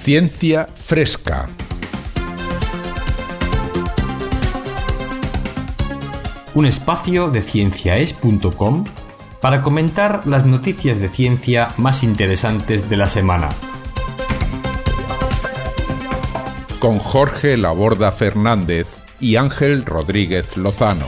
Ciencia Fresca. Un espacio de cienciaes.com para comentar las noticias de ciencia más interesantes de la semana. Con Jorge Laborda Fernández y Ángel Rodríguez Lozano.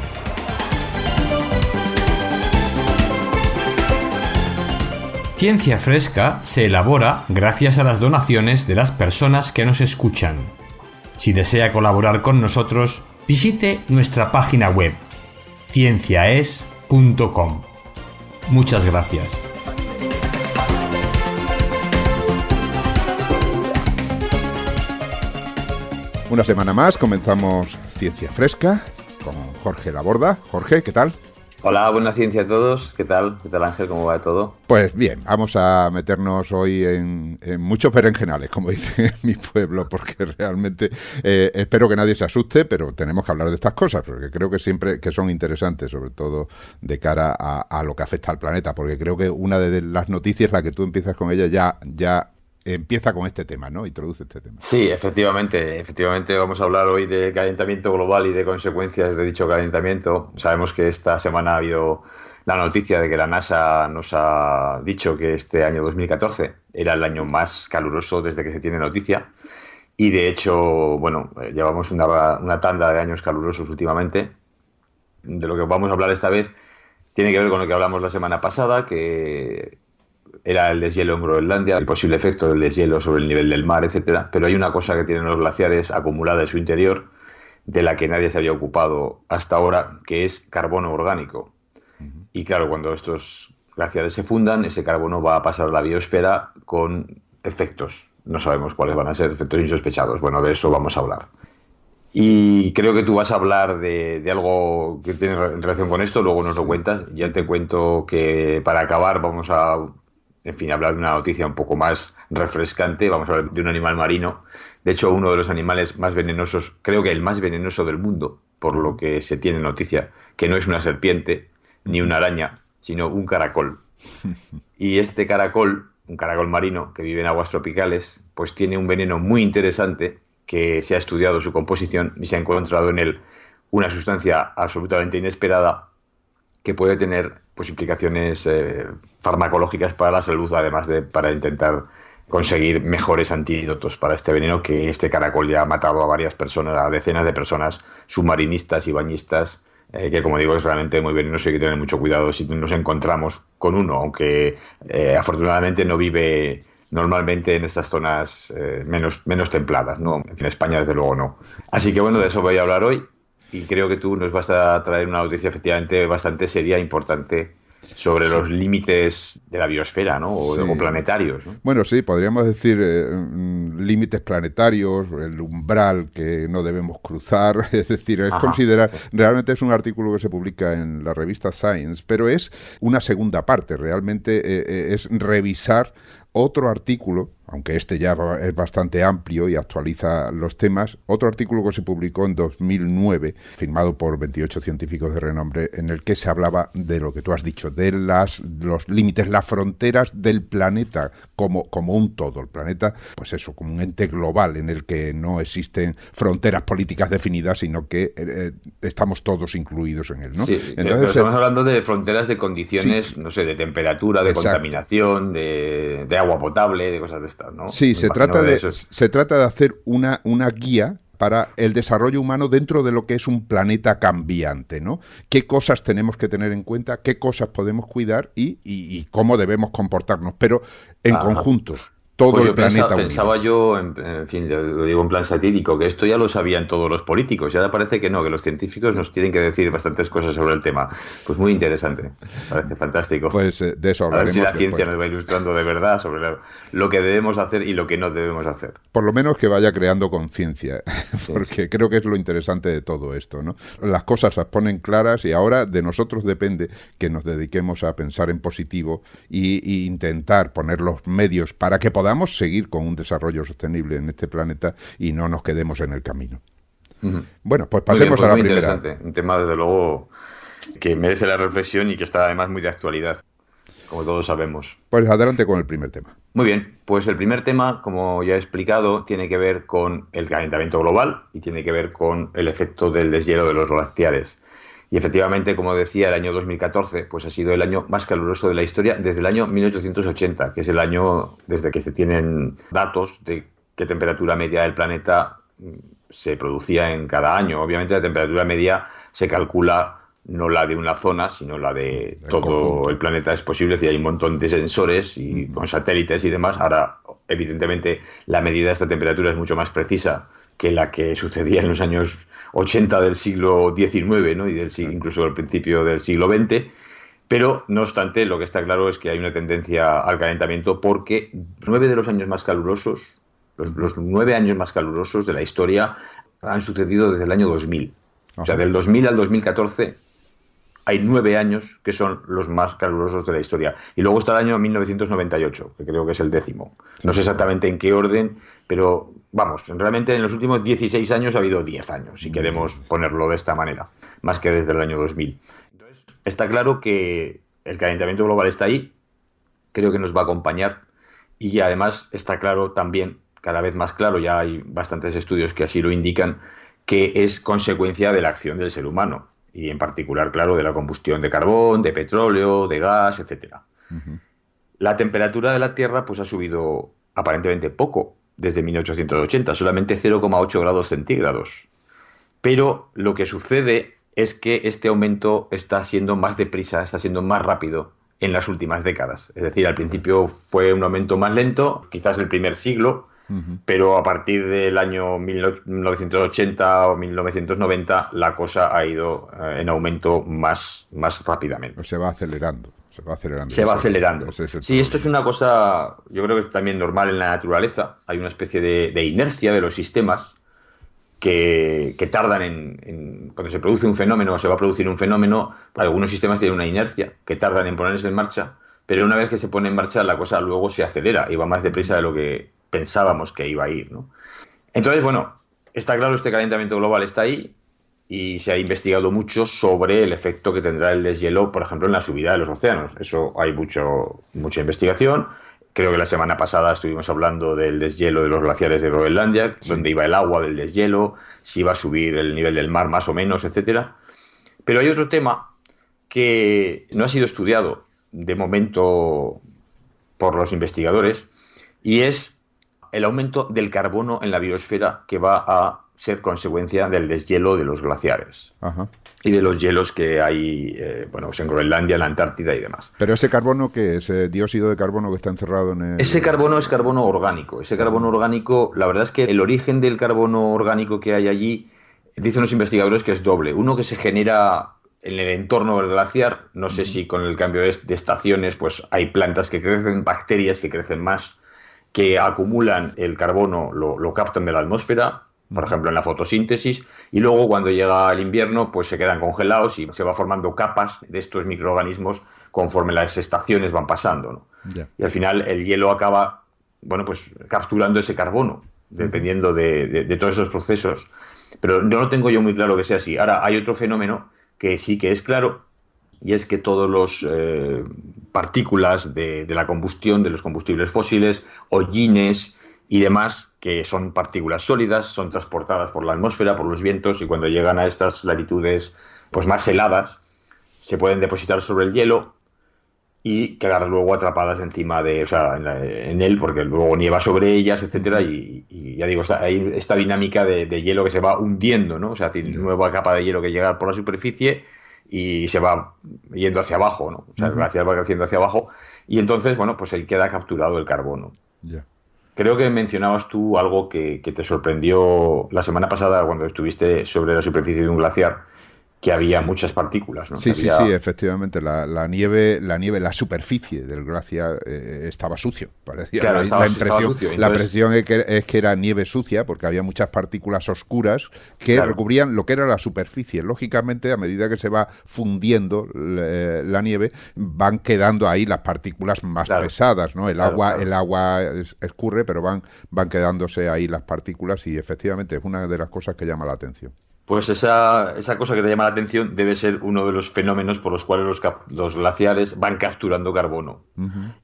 Ciencia Fresca se elabora gracias a las donaciones de las personas que nos escuchan. Si desea colaborar con nosotros, visite nuestra página web cienciaes.com. Muchas gracias. Una semana más comenzamos Ciencia Fresca con Jorge Laborda. Jorge, ¿qué tal? Hola, buena ciencia a todos. ¿Qué tal? ¿Qué tal, Ángel? ¿Cómo va todo? Pues bien, vamos a meternos hoy en muchos berenjenales, como dice mi pueblo, porque realmente espero que nadie se asuste, pero tenemos que hablar de estas cosas, porque creo que siempre que son interesantes, sobre todo de cara a lo que afecta al planeta, porque creo que una de las noticias, la que tú empiezas con ella, ya empieza con este tema, ¿no? Introduce este tema. Sí, efectivamente vamos a hablar hoy de calentamiento global y de consecuencias de dicho calentamiento. Sabemos que esta semana ha habido la noticia de que la NASA nos ha dicho que este año 2014 era el año más caluroso desde que se tiene noticia. Y de hecho, bueno, llevamos una tanda de años calurosos últimamente. De lo que vamos a hablar esta vez tiene que ver con lo que hablamos la semana pasada, que era el deshielo en Groenlandia, el posible efecto del deshielo sobre el nivel del mar, etcétera. Pero hay una cosa que tienen los glaciares acumulada en su interior, de la que nadie se había ocupado hasta ahora, que es carbono orgánico. Y claro, cuando estos glaciares se fundan, ese carbono va a pasar a la biosfera con efectos. No sabemos cuáles van a ser, efectos insospechados. Bueno, de eso vamos a hablar. Y creo que tú vas a hablar de algo que tiene relación con esto, luego nos lo cuentas. Ya te cuento que para acabar vamos a, hablar de una noticia un poco más refrescante. Vamos a hablar de un animal marino. De hecho, uno de los animales más venenosos, creo que el más venenoso del mundo, por lo que se tiene noticia, que no es una serpiente ni una araña, sino un caracol. Y este caracol, un caracol marino que vive en aguas tropicales, pues tiene un veneno muy interesante que se ha estudiado su composición y se ha encontrado en él una sustancia absolutamente inesperada que puede tener pues implicaciones farmacológicas para la salud, además de para intentar conseguir mejores antídotos para este veneno, que este caracol ya ha matado a varias personas, a decenas de personas, submarinistas y bañistas, que como digo es realmente muy venenoso y hay que tener mucho cuidado si nos encontramos con uno, aunque afortunadamente no vive normalmente en estas zonas menos templadas, ¿no? En España desde luego no. Así que bueno, de eso voy a hablar hoy. Y creo que tú nos vas a traer una noticia efectivamente bastante seria, importante, sobre los límites de la biosfera, ¿no? O planetarios, ¿no? Bueno, sí, podríamos decir límites planetarios, el umbral que no debemos cruzar, es decir, es considerar, realmente es un artículo que se publica en la revista Science, pero es una segunda parte, realmente es revisar otro artículo, aunque este ya es bastante amplio y actualiza los temas, otro artículo que se publicó en 2009, firmado por 28 científicos de renombre, en el que se hablaba de lo que tú has dicho, de los límites, las fronteras del planeta como un todo. El planeta, pues eso, como un ente global en el que no existen fronteras políticas definidas, sino que estamos todos incluidos en él, ¿no? Sí, entonces, pero estamos hablando de fronteras de condiciones, sí, no sé, de temperatura, de exacto, contaminación, de agua potable, de cosas de estas, ¿no? Sí, se trata de hacer una guía para el desarrollo humano dentro de lo que es un planeta cambiante, ¿no? ¿Qué cosas tenemos que tener en cuenta? ¿Qué cosas podemos cuidar? Y cómo debemos comportarnos, pero en conjunto. Todo pues el planeta pensaba yo, en fin, lo digo en plan satírico, que esto ya lo sabían todos los políticos. Ya parece que no, que los científicos nos tienen que decir bastantes cosas sobre el tema. Pues muy interesante, parece fantástico. Pues de eso hablaremos. A ver si la después. Ciencia nos va ilustrando de verdad sobre lo que debemos hacer y lo que no debemos hacer. Por lo menos que vaya creando conciencia, porque sí, creo que es lo interesante de todo esto, ¿no? Las cosas las ponen claras y ahora de nosotros depende que nos dediquemos a pensar en positivo y intentar poner los medios para que podamos seguir con un desarrollo sostenible en este planeta y no nos quedemos en el camino. Bueno, pues pasemos a la primera. Interesante. Un tema, desde luego, que merece la reflexión y que está además muy de actualidad. como todos sabemos. Pues adelante con el primer tema. Muy bien, pues el primer tema, como ya he explicado, tiene que ver con el calentamiento global y tiene que ver con el efecto del deshielo de los glaciares. Y efectivamente, como decía, el año 2014 pues ha sido el año más caluroso de la historia desde el año 1880, que es el año desde que se tienen datos de qué temperatura media del planeta se producía en cada año. Obviamente la temperatura media se calcula no la de una zona, sino la de todo conjunto. el planeta. Es posible, es decir, hay un montón de sensores y con satélites y demás. Ahora, evidentemente, la medida de esta temperatura es mucho más precisa que la que sucedía en los años 80 del siglo XIX, ¿no? Incluso al principio del siglo XX. Pero, no obstante, lo que está claro es que hay una tendencia al calentamiento porque 9 de los años más calurosos, los 9 años más calurosos de la historia han sucedido desde el año 2000. O sea, del 2000 al 2014 hay 9 años que son los más calurosos de la historia. Y luego está el año 1998, que creo que es el 10º. No sé exactamente en qué orden, pero vamos, realmente en los últimos 16 años ha habido 10 años, si queremos ponerlo de esta manera, más que desde el año 2000. Entonces, está claro que el calentamiento global está ahí, creo que nos va a acompañar y además está claro también, cada vez más claro, ya hay bastantes estudios que así lo indican, que es consecuencia de la acción del ser humano y en particular, claro, de la combustión de carbón, de petróleo, de gas, etcétera. La temperatura de la Tierra pues ha subido aparentemente poco desde 1880, solamente 0,8 grados centígrados. Pero lo que sucede es que este aumento está siendo más deprisa, está siendo más rápido en las últimas décadas. Es decir, al principio fue un aumento más lento, quizás el primer siglo, pero a partir del año 1980 o 1990 la cosa ha ido en aumento más rápidamente. Se va acelerando. Se va acelerando. Sí, esto es problema. una cosa, yo creo que es también normal en la naturaleza. Hay una especie de inercia de los sistemas que tardan cuando se produce un fenómeno o se va a producir un fenómeno, algunos sistemas tienen una inercia que tardan en ponerse en marcha, pero una vez que se pone en marcha la cosa luego se acelera y va más deprisa de lo que pensábamos que iba a ir, ¿no? Entonces, bueno, está claro, este calentamiento global está ahí y se ha investigado mucho sobre el efecto que tendrá el deshielo, por ejemplo, en la subida de los océanos. Eso hay mucha investigación. Creo que la semana pasada estuvimos hablando del deshielo de los glaciares de Groenlandia, sí, donde iba el agua del deshielo, si iba a subir el nivel del mar más o menos, etcétera. Pero hay otro tema que no ha sido estudiado de momento por los investigadores y es el aumento del carbono en la biosfera que va a ser consecuencia del deshielo de los glaciares. Ajá. Y de los hielos que hay pues en Groenlandia, en la Antártida y demás. Pero ese carbono, ¿qué es? Dióxido de carbono que está encerrado en el... Ese carbono es carbono orgánico. Ese carbono orgánico, la verdad es que el origen del carbono orgánico que hay allí, dicen los investigadores que es doble. Uno que se genera en el entorno del glaciar, no sé si con el cambio de estaciones, pues hay plantas que crecen, bacterias que crecen más, que acumulan el carbono, lo captan de la atmósfera, por ejemplo en la fotosíntesis, y luego cuando llega el invierno pues se quedan congelados y se va formando capas de estos microorganismos conforme las estaciones van pasando, ¿no? Yeah. Y al final el hielo acaba, pues capturando ese carbono, dependiendo de todos esos procesos. Pero no lo tengo yo muy claro que sea así. Ahora hay otro fenómeno que sí que es claro, y es que todos los partículas de la combustión de los combustibles fósiles, hollines y demás, que son partículas sólidas, son transportadas por la atmósfera, por los vientos, y cuando llegan a estas latitudes pues más heladas, se pueden depositar sobre el hielo y quedar luego atrapadas encima en él, porque luego nieva sobre ellas, etcétera, y ya digo, hay esta dinámica de hielo que se va hundiendo, ¿no? O sea, hay nueva capa de hielo que llega por la superficie y se va yendo hacia abajo, ¿no? O sea, el glaciar va creciendo hacia abajo y entonces, pues ahí queda capturado el carbono. Yeah. Creo que mencionabas tú algo que te sorprendió la semana pasada cuando estuviste sobre la superficie de un glaciar, que había muchas partículas, ¿no? Sí, sí, efectivamente. La nieve, la superficie del glaciar estaba sucio. Parecía claro, la impresión, sucio. Entonces, la impresión es que era nieve sucia, porque había muchas partículas oscuras que recubrían lo que era la superficie. Lógicamente, a medida que se va fundiendo la nieve, van quedando ahí las partículas más pesadas, ¿no? El agua escurre, pero van quedándose ahí las partículas y efectivamente es una de las cosas que llama la atención. Pues esa cosa que te llama la atención debe ser uno de los fenómenos por los cuales los glaciares van capturando carbono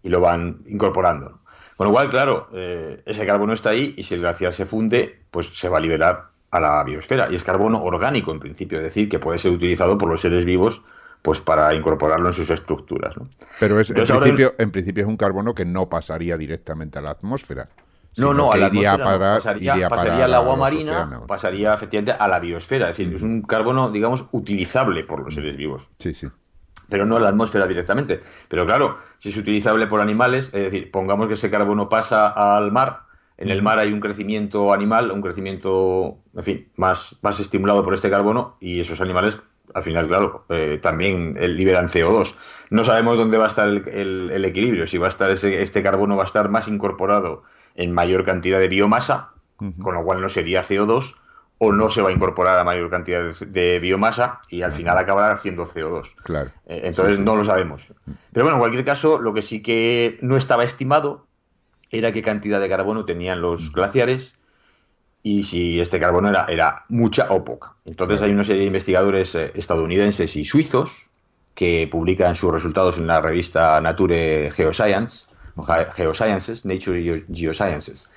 y lo van incorporando. Con lo cual, claro, ese carbono está ahí y si el glaciar se funde, pues se va a liberar a la biosfera. Y es carbono orgánico, en principio, es decir, que puede ser utilizado por los seres vivos pues para incorporarlo en sus estructuras, ¿no? Pero Entonces, en principio es un carbono que no pasaría directamente a la atmósfera, no, sino a que la iría a atmósfera no. parar, iría a Pasaría parar al a agua los marina, océanos. pasaría efectivamente a la biosfera. Es decir, es un carbono, digamos, utilizable por los seres vivos, Sí, sí. pero no a la atmósfera directamente. Pero claro, si es utilizable por animales, es decir, pongamos que ese carbono pasa al mar, en el mar hay un crecimiento animal, un crecimiento, en fin, más estimulado por este carbono y esos animales, al final, claro, también liberan CO2. No sabemos dónde va a estar el equilibrio, si va a estar este carbono va a estar más incorporado en mayor cantidad de biomasa, con lo cual no sería CO2, o no se va a incorporar a mayor cantidad de biomasa y al final acabará haciendo CO2. Claro. Entonces Sí, sí. no lo sabemos. Pero bueno, en cualquier caso, lo que sí que no estaba estimado era qué cantidad de carbono tenían los glaciares y si este carbono era mucha o poca. Entonces Claro. hay una serie de investigadores estadounidenses y suizos que publican sus resultados en la revista Nature Geoscience, o Geosciences, Nature Geosciences.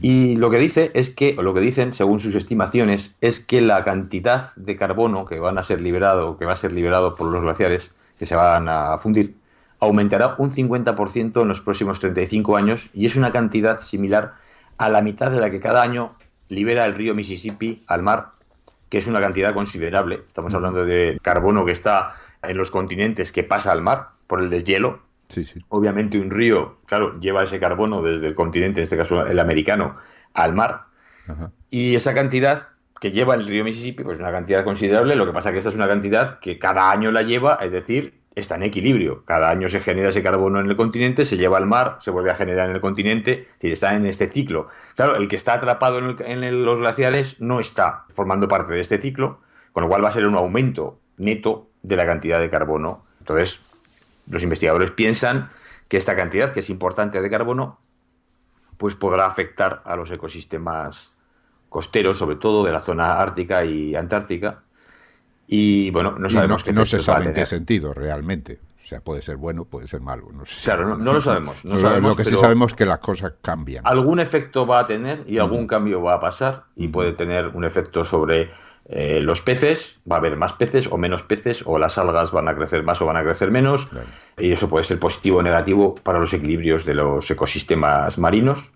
Y lo que dice es que, o lo que dicen, según sus estimaciones, es que la cantidad de carbono que van a ser liberado, que va a ser liberado por los glaciares, que se van a fundir, aumentará un 50% en los próximos 35 años y es una cantidad similar a la mitad de la que cada año libera el río Mississippi al mar, que es una cantidad considerable. Estamos hablando de carbono que está en los continentes que pasa al mar por el deshielo. Sí, sí. Obviamente un río, claro, lleva ese carbono desde el continente, en este caso el americano, al mar. Ajá. Y esa cantidad que lleva el río Mississippi, pues es una cantidad considerable. Lo que pasa es que esta es una cantidad que cada año la lleva, es decir, está en equilibrio. Cada año se genera ese carbono en el continente, se lleva al mar, se vuelve a generar en el continente, es decir, está en este ciclo. Claro, el que está atrapado los glaciares no está formando parte de este ciclo, con lo cual va a ser un aumento neto de la cantidad de carbono. Entonces, los investigadores piensan que esta cantidad, que es importante de carbono, pues podrá afectar a los ecosistemas costeros, sobre todo de la zona ártica y antártica. Y bueno, no Y no, sabemos qué no se efectos va a sabe en qué tener. sentido realmente. O sea, puede ser bueno, puede ser malo. No se Claro, sabe. no lo sabemos, no Lo sabemos, que sí pero sabemos es que las cosas cambian. algún efecto va a tener y algún cambio va a pasar y puede tener un efecto sobre los peces, va a haber más peces o menos peces, o las algas van a crecer más o van a crecer menos, Claro. y eso puede ser positivo o negativo para los equilibrios de los ecosistemas marinos.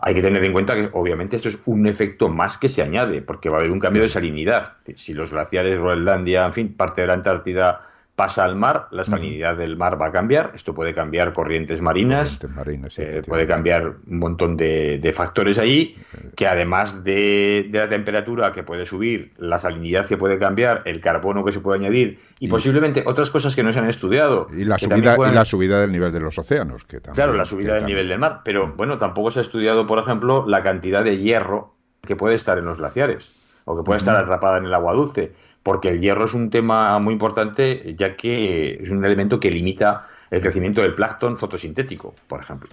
Hay que tener en cuenta que obviamente esto es un efecto más que se añade, porque va a haber un cambio de salinidad. Si los glaciares, Groenlandia, en fin, parte de la Antártida pasa al mar, la salinidad del mar va a cambiar. Esto puede cambiar corrientes marinas, Corrientes marinas, sí, puede efectivamente. cambiar un montón de factores ahí, que además de la temperatura que puede subir, la salinidad que puede cambiar, el carbono que se puede añadir y Y, posiblemente otras cosas que no se han estudiado, y la que también subida y pueden... la subida del nivel de los océanos, que Claro, la también, subida del nivel del mar, pero bueno, tampoco se ha estudiado, por ejemplo, la cantidad de hierro que puede estar en los glaciares o que puede estar atrapada en el agua dulce, porque el hierro es un tema muy importante, ya que es un elemento que limita el crecimiento del plancton fotosintético, por ejemplo.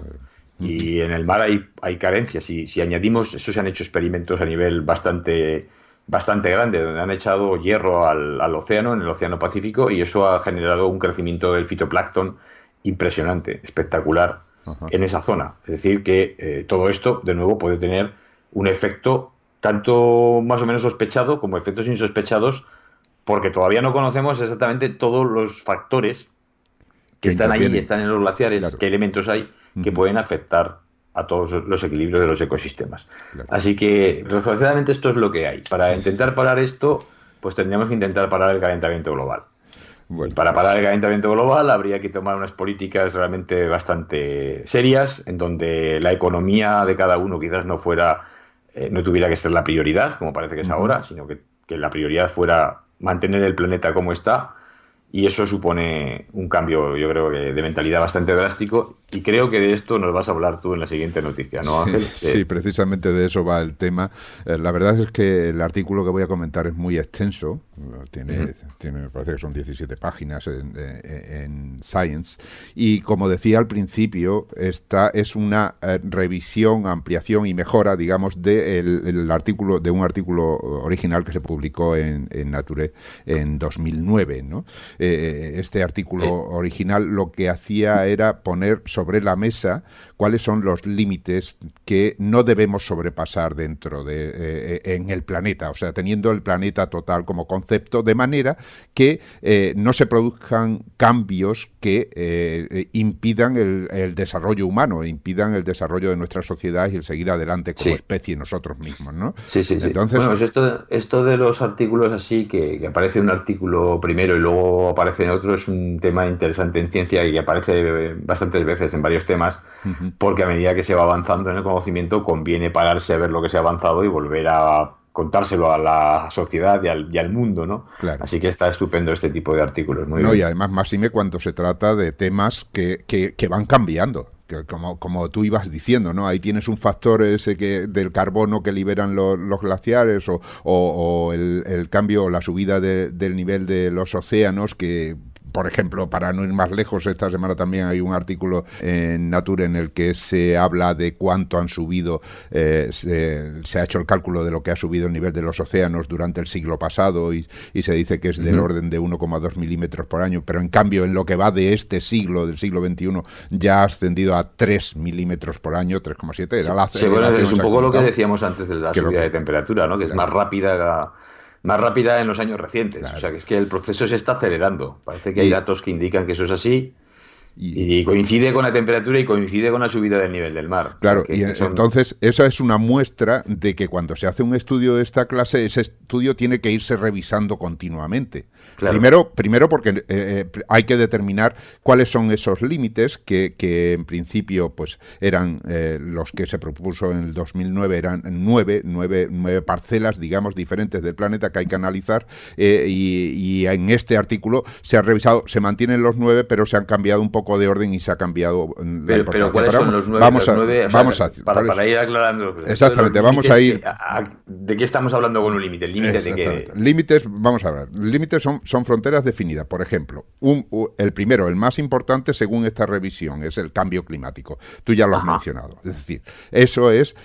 Y en el mar hay carencias. Y si añadimos, eso se han hecho experimentos a nivel bastante grande, donde han echado hierro al océano, en el océano Pacífico, y eso ha generado un crecimiento del fitoplancton impresionante, espectacular, Ajá. en esa zona. Es decir, que todo esto, de nuevo, puede tener un efecto tanto más o menos sospechado como efectos insospechados, porque todavía no conocemos exactamente todos los factores que Que están ahí, intervienen. están en los glaciares, Claro. qué elementos hay que pueden afectar a todos los equilibrios de los ecosistemas. Claro. Así que, desgraciadamente, esto es lo que hay. Para intentar parar esto, pues tendríamos que intentar parar el calentamiento global. Y Bueno, para pues, parar el calentamiento global habría que tomar unas políticas realmente bastante serias, en donde la economía de cada uno quizás no tuviera que ser la prioridad, como parece que es ahora, sino que la prioridad fuera mantener el planeta como está. Y eso supone un cambio, yo creo que de mentalidad bastante drástico. Y creo que de esto nos vas a hablar tú en la siguiente noticia, ¿no, Ángel? sí, precisamente de eso va el tema. La verdad es que el artículo que voy a comentar es muy extenso Me parece que son 17 páginas en Science. Y como decía al principio, esta es una revisión, ampliación y mejora, digamos, el artículo, de un artículo original que se publicó en Nature en 2009, ¿no? Este artículo original lo que hacía era poner sobre la mesa cuáles son los límites que no debemos sobrepasar dentro en el planeta, o sea, teniendo el planeta total como concepto, de manera que no se produzcan cambios que impidan el desarrollo humano, impidan el desarrollo de nuestra sociedad y el seguir adelante como especie nosotros mismos, ¿no? Sí. Entonces, bueno, pues esto de los artículos así, que aparece un artículo primero y luego aparece en otro, es un tema interesante en ciencia y que aparece bastantes veces en varios temas, porque a medida que se va avanzando en el conocimiento conviene pararse a ver lo que se ha avanzado y volver a contárselo a la sociedad y al mundo, ¿no? claro. Así que está estupendo este tipo de artículos. Muy No, bien. y además, máxime cuando se trata de temas que van cambiando. Que como tú ibas diciendo, ¿no? Ahí tienes un factor ese del carbono que liberan los glaciares o el cambio, la subida del nivel de los océanos que... Por ejemplo, para no ir más lejos, esta semana también hay un artículo en Nature en el que se habla de cuánto han subido, se ha hecho el cálculo de lo que ha subido el nivel de los océanos durante el siglo pasado y se dice que es del orden de 1,2 milímetros por año, pero en cambio en lo que va de este siglo, del siglo XXI, ya ha ascendido a 3 milímetros por año, 3,7. Era la bueno, es un poco lo que decíamos antes de la subida de temperatura, ¿no? Que es más rápida en los años recientes. Claro. O sea, que es que el proceso se está acelerando. Parece que hay datos que indican que eso es así. Y coincide con la temperatura y coincide con la subida del nivel del mar. Claro, y entonces esa es una muestra de que cuando se hace un estudio de esta clase, ese estudio tiene que irse revisando continuamente. Claro. Primero porque hay que determinar cuáles son esos límites que en principio pues eran los que se propuso en el 2009, eran nueve parcelas, digamos, diferentes del planeta que hay que analizar y en este artículo se ha revisado, se mantienen los 9, pero se han cambiado un poco de orden y se ha cambiado la importancia. Pero ¿cuáles son los 9? Para ir aclarando. Exactamente, vamos a ir... ¿De qué estamos hablando con un límite? ¿El límite de qué? Límites, vamos a ver. Límites son fronteras definidas. Por ejemplo, el primero, el más importante según esta revisión, es el cambio climático. Tú ya lo has mencionado. Es decir, eso es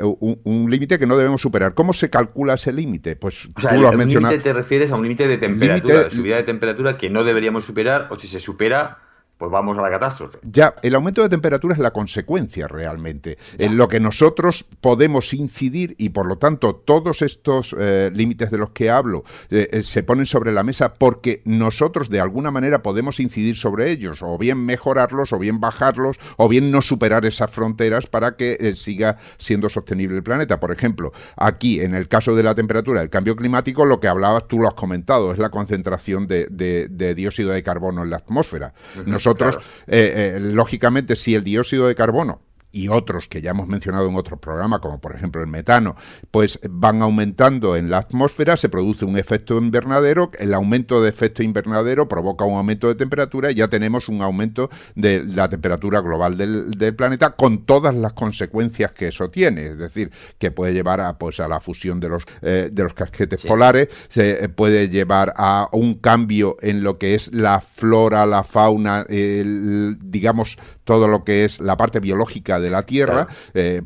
un límite que no debemos superar. ¿Cómo se calcula ese límite? Pues o sea, tú lo has mencionado. ¿Límite te refieres a un límite de temperatura, de subida de temperatura que no deberíamos superar, o si se supera, pues vamos a la catástrofe? Ya, el aumento de temperatura es la consecuencia realmente, en lo que nosotros podemos incidir y por lo tanto todos estos límites de los que hablo se ponen sobre la mesa porque nosotros de alguna manera podemos incidir sobre ellos, o bien mejorarlos, o bien bajarlos, o bien no superar esas fronteras para que siga siendo sostenible el planeta. Por ejemplo, aquí en el caso de la temperatura, el cambio climático, lo que hablabas, tú lo has comentado, es la concentración de dióxido de carbono en la atmósfera. Nosotros, lógicamente, si el dióxido de carbono y otros que ya hemos mencionado en otros programas, como por ejemplo el metano, pues van aumentando en la atmósfera, se produce un efecto invernadero, el aumento de efecto invernadero provoca un aumento de temperatura y ya tenemos un aumento de la temperatura global del planeta con todas las consecuencias que eso tiene, es decir, que puede llevar a la fusión de los casquetes polares, se puede llevar a un cambio en lo que es la flora, la fauna, digamos, todo lo que es la parte biológica de la Tierra,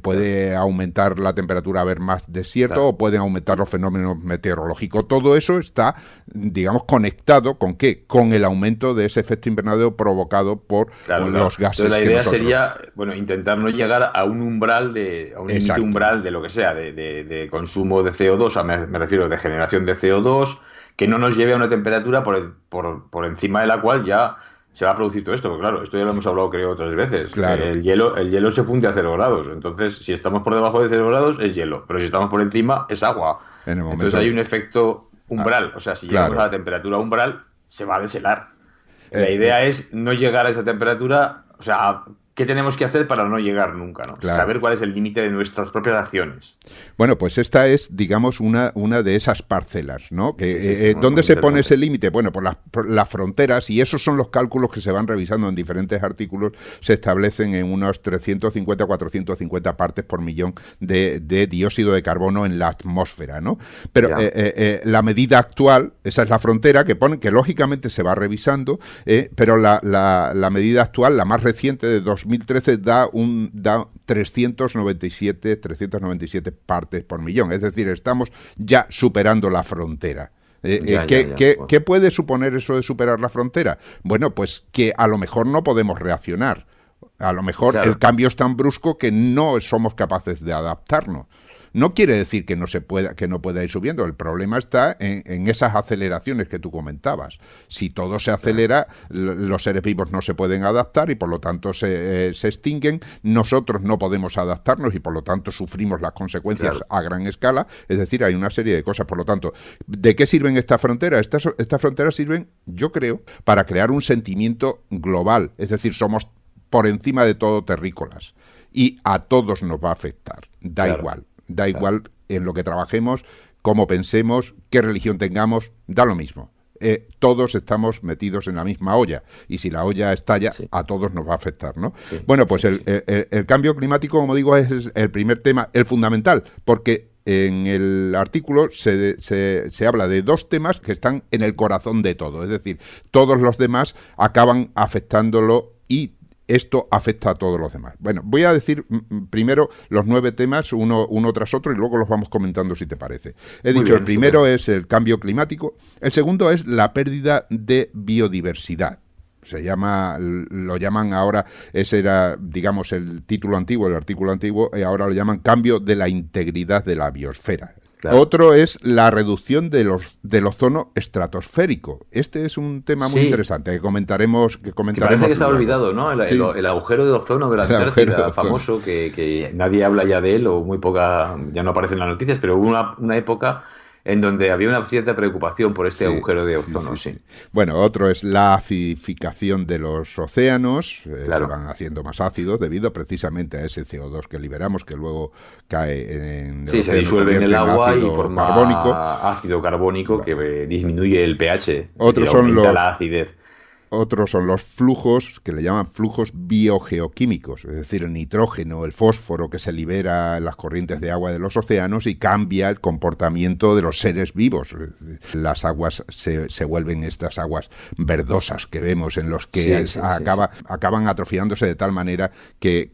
puede aumentar la temperatura, haber más desierto, o pueden aumentar los fenómenos meteorológicos. Todo eso está, digamos, conectado ¿con qué? Con el aumento de ese efecto invernadero provocado por los gases. Entonces, la idea sería, intentar no llegar a un umbral a un límite umbral de lo que sea, de consumo de CO2, o sea, me refiero de generación de CO2, que no nos lleve a una temperatura por encima de la cual ya se va a producir todo esto, porque claro, esto ya lo hemos hablado creo otras veces. Claro. El hielo se funde a 0 grados, entonces si estamos por debajo de 0 grados es hielo, pero si estamos por encima es agua. Entonces hay un efecto umbral, o sea, si llegamos a la temperatura umbral se va a deshelar. La idea es no llegar a esa temperatura, o sea, qué tenemos que hacer para no llegar nunca, ¿no? Claro. Saber cuál es el límite de nuestras propias acciones. Bueno, pues esta es, digamos, una de esas parcelas, ¿no? Que, Muy, ¿dónde muy se pone interesante. ese límite? Bueno, por las fronteras, y esos son los cálculos que se van revisando en diferentes artículos, se establecen en unos 350, 450 partes por millón de dióxido de carbono en la atmósfera, ¿no? Pero la medida actual, esa es la frontera que pone, que lógicamente se va revisando, pero la medida actual, la más reciente de 2013, da 397 partes por millón. Es decir, estamos ya superando la frontera. ¿Qué puede suponer eso de superar la frontera? Bueno, pues que a lo mejor no podemos reaccionar. A lo mejor el cambio es tan brusco que no somos capaces de adaptarnos. No quiere decir que no pueda ir subiendo. El problema está en esas aceleraciones que tú comentabas. Si todo se acelera, los seres vivos no se pueden adaptar y por lo tanto se extinguen. Nosotros no podemos adaptarnos y por lo tanto sufrimos las consecuencias a gran escala. Es decir, hay una serie de cosas. Por lo tanto, ¿de qué sirven estas fronteras? Estas fronteras sirven, yo creo, para crear un sentimiento global. Es decir, somos por encima de todo terrícolas y a todos nos va a afectar. Da igual. Da igual en lo que trabajemos, cómo pensemos, qué religión tengamos, da lo mismo. Todos estamos metidos en la misma olla y si la olla estalla, a todos nos va a afectar, ¿no? Sí, bueno, pues el cambio climático, como digo, es el primer tema, el fundamental, porque en el artículo se habla de dos temas que están en el corazón de todo, es decir, todos los demás acaban afectándolo y esto afecta a todos los demás. Bueno, voy a decir primero los 9 temas, uno tras otro, y luego los vamos comentando si te parece. He dicho, el primero es el cambio climático, el segundo es la pérdida de biodiversidad. Lo llaman ahora, ese era, digamos, el título antiguo, el artículo antiguo, y ahora lo llaman cambio de la integridad de la biosfera. Claro. Otro es la reducción del ozono estratosférico. Este es un tema muy interesante que comentaremos. Que parece que está olvidado, ¿no? El agujero de ozono de la Antártida, famoso, que nadie habla ya de él, o muy poca, ya no aparece en las noticias, pero hubo una época en donde había una cierta preocupación por este agujero de ozono. Sí. Bueno, otro es la acidificación de los océanos, se van haciendo más ácidos debido precisamente a ese CO2 que liberamos, que luego cae en el océano, se disuelve en el agua y forma ácido carbónico que disminuye el pH. Otros son la acidez. Otros son los flujos, que le llaman flujos biogeoquímicos, es decir, el nitrógeno, el fósforo que se libera en las corrientes de agua de los océanos y cambia el comportamiento de los seres vivos. Las aguas se vuelven estas aguas verdosas que vemos, en los que acaban atrofiándose de tal manera que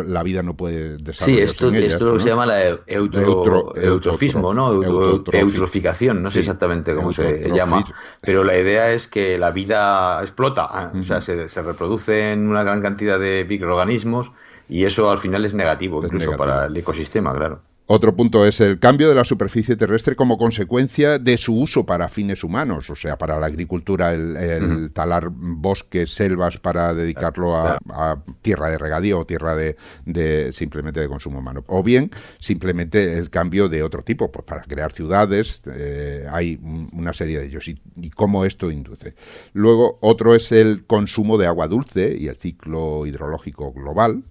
la vida no puede desarrollarse en ellas. Esto es lo que se llama la eutrofismo, ¿no? Eutroficación, no sé exactamente cómo se llama, pero la idea es que la vida explota, o sea, se reproduce en una gran cantidad de microorganismos y eso al final es negativo, para el ecosistema, claro. Otro punto es el cambio de la superficie terrestre como consecuencia de su uso para fines humanos, o sea, para la agricultura, el talar bosques, selvas para dedicarlo a tierra de regadío o tierra de simplemente de consumo humano. O bien, simplemente el cambio de otro tipo, pues para crear ciudades, hay una serie de ellos y cómo esto induce. Luego, otro es el consumo de agua dulce y el ciclo hidrológico global.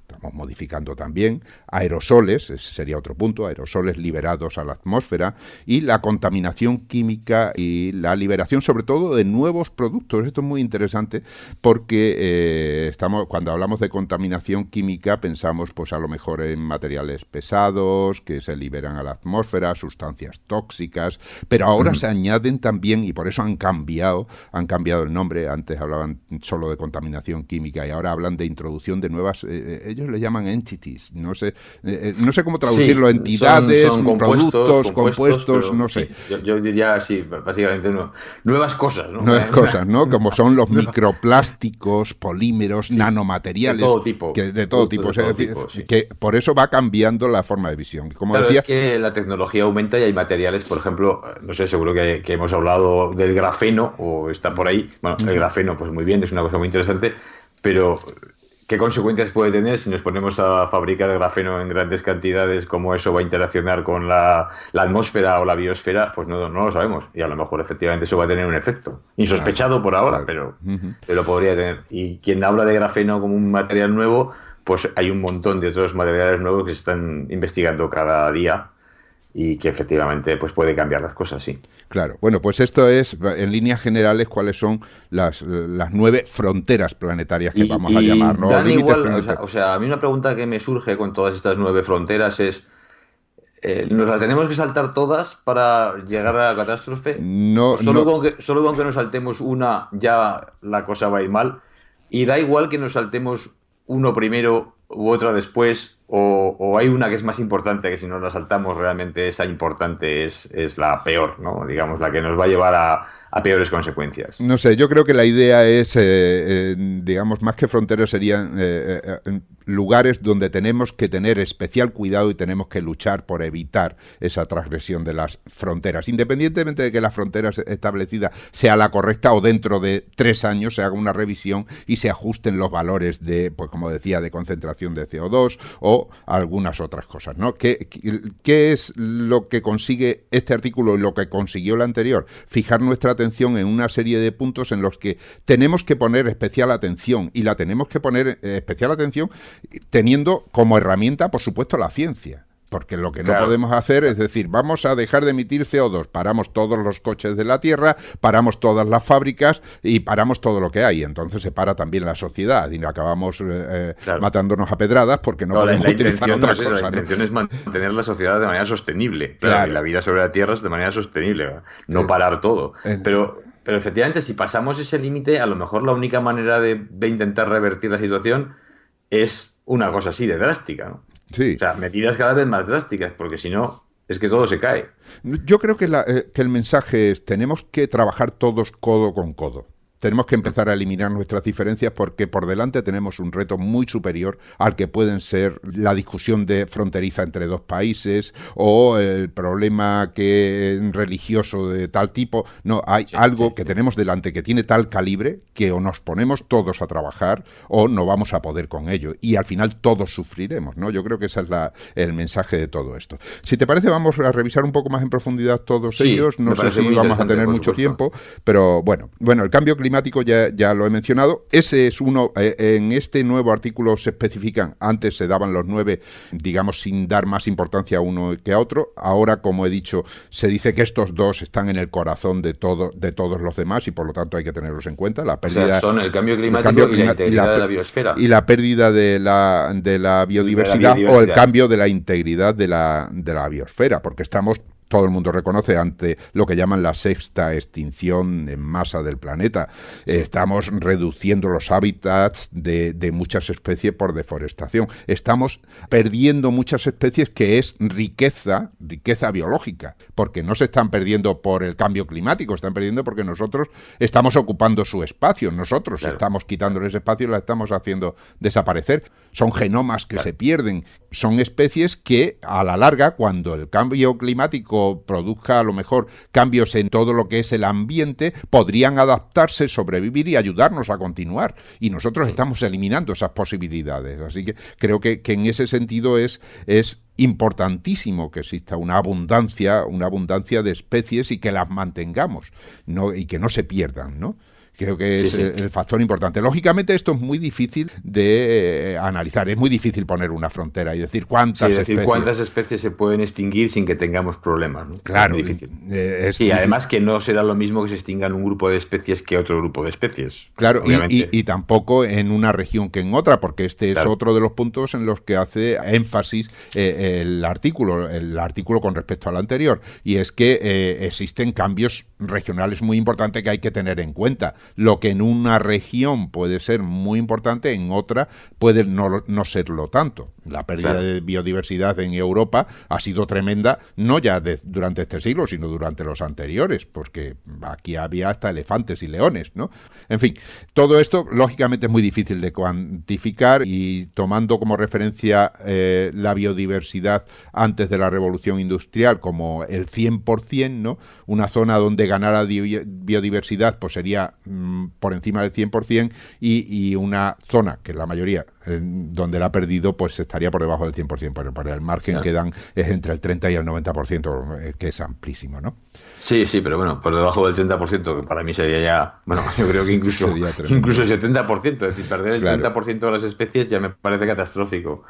Estamos modificando también aerosoles, ese sería otro punto, aerosoles liberados a la atmósfera y la contaminación química y la liberación sobre todo de nuevos productos. Esto es muy interesante porque cuando hablamos de contaminación química pensamos pues a lo mejor en materiales pesados que se liberan a la atmósfera, sustancias tóxicas, pero ahora se añaden también, y por eso han cambiado el nombre. Antes hablaban solo de contaminación química y ahora hablan de introducción de nuevas, ellos le llaman entities, no sé cómo traducirlo, entidades, son compuestos, pero, no sé. Yo diría así, básicamente nuevas cosas, ¿no? Nuevas cosas, ¿no? Como son los microplásticos, polímeros, nanomateriales. De todo tipo. Que por eso va cambiando la forma de visión. Como decía, es que la tecnología aumenta y hay materiales, por ejemplo, no sé, seguro que hemos hablado del grafeno, o está por ahí. Bueno, el grafeno, pues muy bien, es una cosa muy interesante, pero ¿Qué consecuencias puede tener si nos ponemos a fabricar grafeno en grandes cantidades? ¿Cómo eso va a interaccionar con la atmósfera o la biosfera? Pues no lo sabemos. Y a lo mejor efectivamente eso va a tener un efecto. Claro, Insospechado por ahora, claro. Ujú. pero podría tener. Y quien habla de grafeno como un material nuevo, pues hay un montón de otros materiales nuevos que se están investigando cada día y que efectivamente pues puede cambiar las cosas, sí. Claro, bueno, pues esto es, en líneas generales, cuáles son las 9 fronteras planetarias que vamos a Y llamar, ¿no? O dan límites igual, planetarios. o sea, a mí una pregunta que me surge con todas estas 9 fronteras es, ¿nos las tenemos que saltar todas para llegar a la catástrofe? ¿O No, solo no, con que nos saltemos una ya la cosa va a ir mal? ¿Y da igual que nos saltemos uno primero u otra después? ¿O hay una que es más importante, que si nos la saltamos realmente esa importante es la peor, ¿no? Digamos, la que nos va a llevar a peores consecuencias. no sé, yo creo que la idea es, digamos, más que fronteras serían lugares donde tenemos que tener especial cuidado y tenemos que luchar por evitar esa transgresión de las fronteras, independientemente de que la frontera establecida sea la correcta o dentro de 3 años se haga una revisión y se ajusten los valores de, pues como decía, de concentración de CO2 o algunas otras cosas, ¿no? ¿Qué es lo que consigue este artículo y lo que consiguió el anterior? Fijar nuestra atención en una serie de puntos en los que tenemos que poner especial atención y la tenemos que poner especial atención teniendo como herramienta, por supuesto, la ciencia. Porque lo que no Claro. podemos hacer es decir, vamos a dejar de emitir CO2, paramos todos los coches de la Tierra, paramos todas las fábricas y paramos todo lo que hay. Entonces se para también la sociedad y acabamos Claro. matándonos a pedradas porque no No, podemos la utilizar intención no otra es esa, la cosa, ¿no? intención es mantener la sociedad de manera sostenible. Claro, y Claro. la vida sobre la Tierra es de manera sostenible, no Eh, parar todo. eh, Pero efectivamente, si pasamos ese límite, a lo mejor la única manera de intentar revertir la situación es una cosa así de drástica, ¿no? O sí. sea, medidas cada vez más drásticas, porque si no, es que todo se cae. Yo creo que el mensaje es, tenemos que trabajar todos codo con codo. Tenemos que empezar a eliminar nuestras diferencias porque por delante tenemos un reto muy superior al que pueden ser la discusión de fronteriza entre dos países o el problema religioso de tal tipo. No, hay Sí, algo sí, que sí. tenemos delante que tiene tal calibre que o nos ponemos todos a trabajar o no vamos a poder con ello. Y al final todos sufriremos, ¿no? Yo creo que ese es el mensaje de todo esto. Si te parece, vamos a revisar un poco más en profundidad todos Sí, ellos. No me sé parece si muy vamos a interesante, tener por mucho supuesto. tiempo, pero bueno, el cambio climático ya lo he mencionado. Ese es uno, en este nuevo artículo se especifican, antes se daban los 9, digamos, sin dar más importancia a uno que a otro. Ahora, como he dicho, se dice que estos dos están en el corazón de todos los demás y por lo tanto hay que tenerlos en cuenta. La O sea, pérdida, son el cambio el climático cambio y la climático integridad de la biosfera. y la pérdida de la De la biodiversidad o el biodiversidad. cambio de la integridad de la biosfera, porque estamos, todo el mundo reconoce, ante lo que llaman la sexta extinción en masa del planeta. Sí. Estamos reduciendo los hábitats de muchas especies por deforestación. Estamos perdiendo muchas especies que es riqueza biológica, porque no se están perdiendo por el cambio climático, están perdiendo porque nosotros estamos ocupando su espacio, nosotros Claro. estamos quitándoles espacio y la estamos haciendo desaparecer. Son genomas que Claro. se pierden, son especies que a la larga, cuando el cambio climático produzca a lo mejor cambios en todo lo que es el ambiente, podrían adaptarse, sobrevivir y ayudarnos a continuar. Y nosotros estamos eliminando esas posibilidades. Así que creo que en ese sentido es importantísimo que exista una abundancia de especies y que las mantengamos, ¿no? Y que no se pierdan, ¿no? Creo que Sí, es sí. el factor importante. Lógicamente esto es muy difícil de analizar, es muy difícil poner una frontera y decir Sí, cuántas es decir, especies. cuántas especies se pueden extinguir sin que tengamos problemas, ¿no? Claro, Es muy difícil. es Y difícil. además que no será lo mismo que se extingan un grupo de especies que otro grupo de especies. Claro, Obviamente. y tampoco en una región que en otra, porque este es Claro. otro de los puntos en los que hace énfasis el artículo con respecto al anterior, y es que existen cambios regionales muy importantes que hay que tener en cuenta. Lo que en una región puede ser muy importante, en otra puede no serlo tanto. La pérdida Claro. de biodiversidad en Europa ha sido tremenda, no ya durante este siglo, sino durante los anteriores, porque aquí había hasta elefantes y leones, ¿no? En fin, todo esto lógicamente es muy difícil de cuantificar, y tomando como referencia la biodiversidad antes de la revolución industrial como el 100%, ¿no? Una zona donde ganara biodiversidad pues sería por encima del 100%, y una zona que la mayoría donde la ha perdido pues estaría por debajo del 100%, pero para el margen Claro. que dan es entre el 30 y el 90%, que es amplísimo, ¿no? Sí, sí, pero bueno, por debajo del 30%, que para mí sería ya, bueno, yo creo que incluso, Sería tremendo. incluso el 70%, es decir, perder el Claro. 30% de las especies ya me parece catastrófico.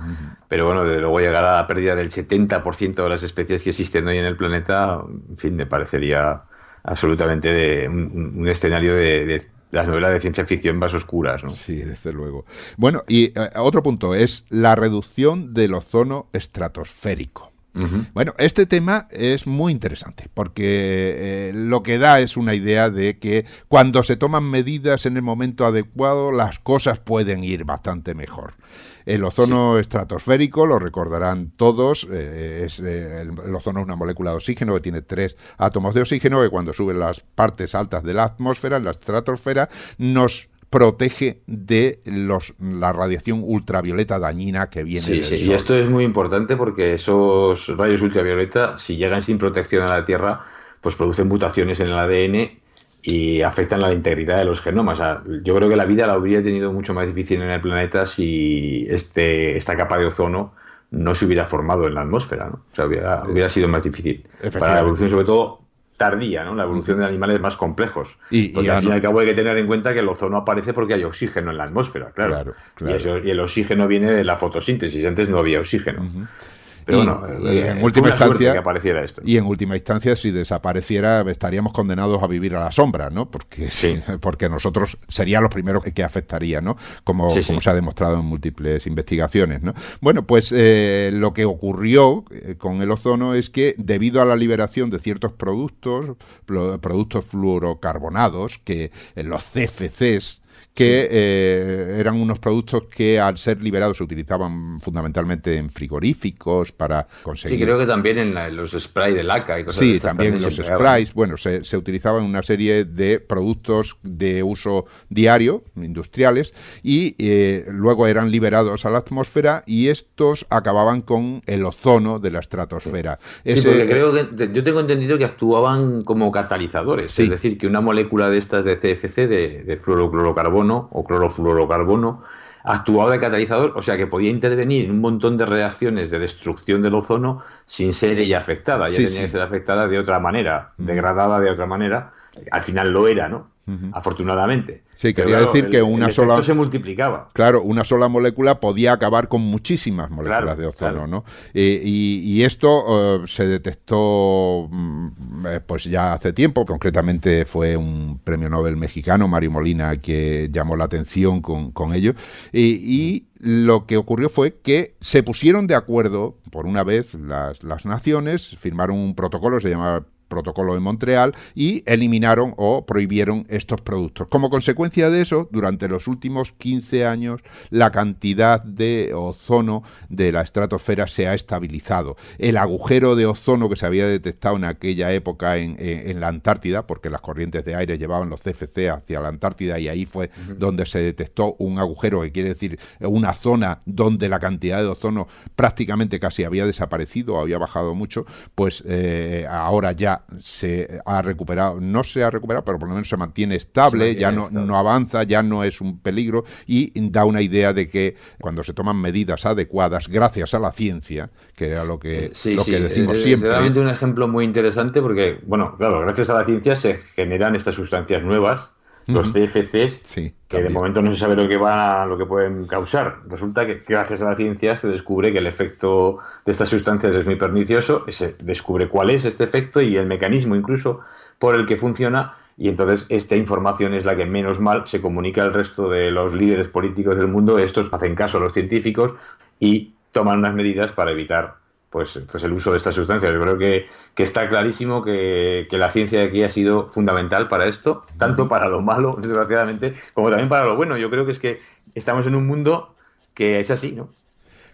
Pero bueno, desde luego llegar a la pérdida del 70% de las especies que existen hoy en el planeta, en fin, me parecería absolutamente un escenario de las novelas de ciencia ficción más oscuras, ¿no? Sí, desde luego. Bueno, y otro punto es la reducción del ozono estratosférico. Ujú. Bueno, este tema es muy interesante porque lo que da es una idea de que cuando se toman medidas en el momento adecuado, las cosas pueden ir bastante mejor. El ozono estratosférico, lo recordarán todos, el ozono es una molécula de oxígeno que tiene 3 átomos de oxígeno, que cuando suben las partes altas de la atmósfera, en la estratosfera, nos protege de la radiación ultravioleta dañina que viene Sí, del sí, Sol. y esto es muy importante porque esos rayos ultravioleta, si llegan sin protección a la Tierra, pues producen mutaciones en el ADN y afectan a la integridad de los genomas. O sea, yo creo que la vida la habría tenido mucho más difícil en el planeta si esta capa de ozono no se hubiera formado en la atmósfera, ¿no? O sea, hubiera sido más difícil. Para la evolución, sobre todo tardía, ¿no? La evolución de animales más complejos. Porque al fin y al cabo hay que tener en cuenta que el ozono aparece porque hay oxígeno en la atmósfera, claro. Y el oxígeno viene de la fotosíntesis, antes no había oxígeno. Pero bueno, y en fue última una suerte instancia que apareciera esto. Y en última instancia, si desapareciera, estaríamos condenados a vivir a la sombra, ¿no? Porque, porque nosotros serían los primeros que afectaría, ¿no? Como se ha demostrado en múltiples investigaciones, ¿no? Bueno, pues lo que ocurrió con el ozono es que debido a la liberación de ciertos productos fluorocarbonados, que los CFCs, que eran unos productos que al ser liberados se utilizaban fundamentalmente en frigoríficos para conseguir... Sí, creo que también en los sprays de laca y cosas de Sí, estas también los sprays, bueno, se utilizaban una serie de productos de uso diario, industriales, y luego eran liberados a la atmósfera y estos acababan con el ozono de la estratosfera. Sí, porque creo que yo tengo entendido que actuaban como catalizadores, es decir, que una molécula de estas de CFC, de fluoroclorocarbono o clorofluorocarbono, actuaba de catalizador, o sea que podía intervenir en un montón de reacciones de destrucción del ozono sin ser ella afectada. Ella tenía que ser afectada de otra manera, degradada de otra manera. Al final lo era, ¿no? Afortunadamente. Sí, quería decir que el efecto se multiplicaba. Claro, una sola molécula podía acabar con muchísimas moléculas de ozono, ¿no? Y esto se detectó pues ya hace tiempo. Concretamente fue un premio Nobel mexicano, Mario Molina, que llamó la atención con ello. Y lo que ocurrió fue que se pusieron de acuerdo, por una vez, las naciones, firmaron un protocolo, se llamaba Protocolo de Montreal, y eliminaron o prohibieron estos productos. Como consecuencia de eso, durante los últimos 15 años, la cantidad de ozono de la estratosfera se ha estabilizado. El agujero de ozono que se había detectado en aquella época en la Antártida, porque las corrientes de aire llevaban los CFC hacia la Antártida, y ahí fue donde se detectó un agujero, que quiere decir una zona donde la cantidad de ozono prácticamente casi había desaparecido, había bajado mucho, pues ahora ya se ha recuperado, no se ha recuperado, pero por lo menos se mantiene estable, no avanza, ya no es un peligro, y da una idea de que cuando se toman medidas adecuadas, gracias a la ciencia, que era lo que decimos siempre. Es realmente un ejemplo muy interesante porque, bueno, claro, gracias a la ciencia se generan estas sustancias nuevas, los CFCs, que de momento no se sabe lo que pueden causar. Resulta que gracias a la ciencia se descubre que el efecto de estas sustancias es muy pernicioso, se descubre cuál es este efecto y el mecanismo incluso por el que funciona, y entonces esta información es la que menos mal se comunica al resto de los líderes políticos del mundo. Estos hacen caso a los científicos y toman unas medidas para evitar pues el uso de estas sustancias. Yo creo que está clarísimo que la ciencia de aquí ha sido fundamental para esto, tanto para lo malo, desgraciadamente, como también para lo bueno. Yo creo que es que estamos en un mundo que es así, ¿no?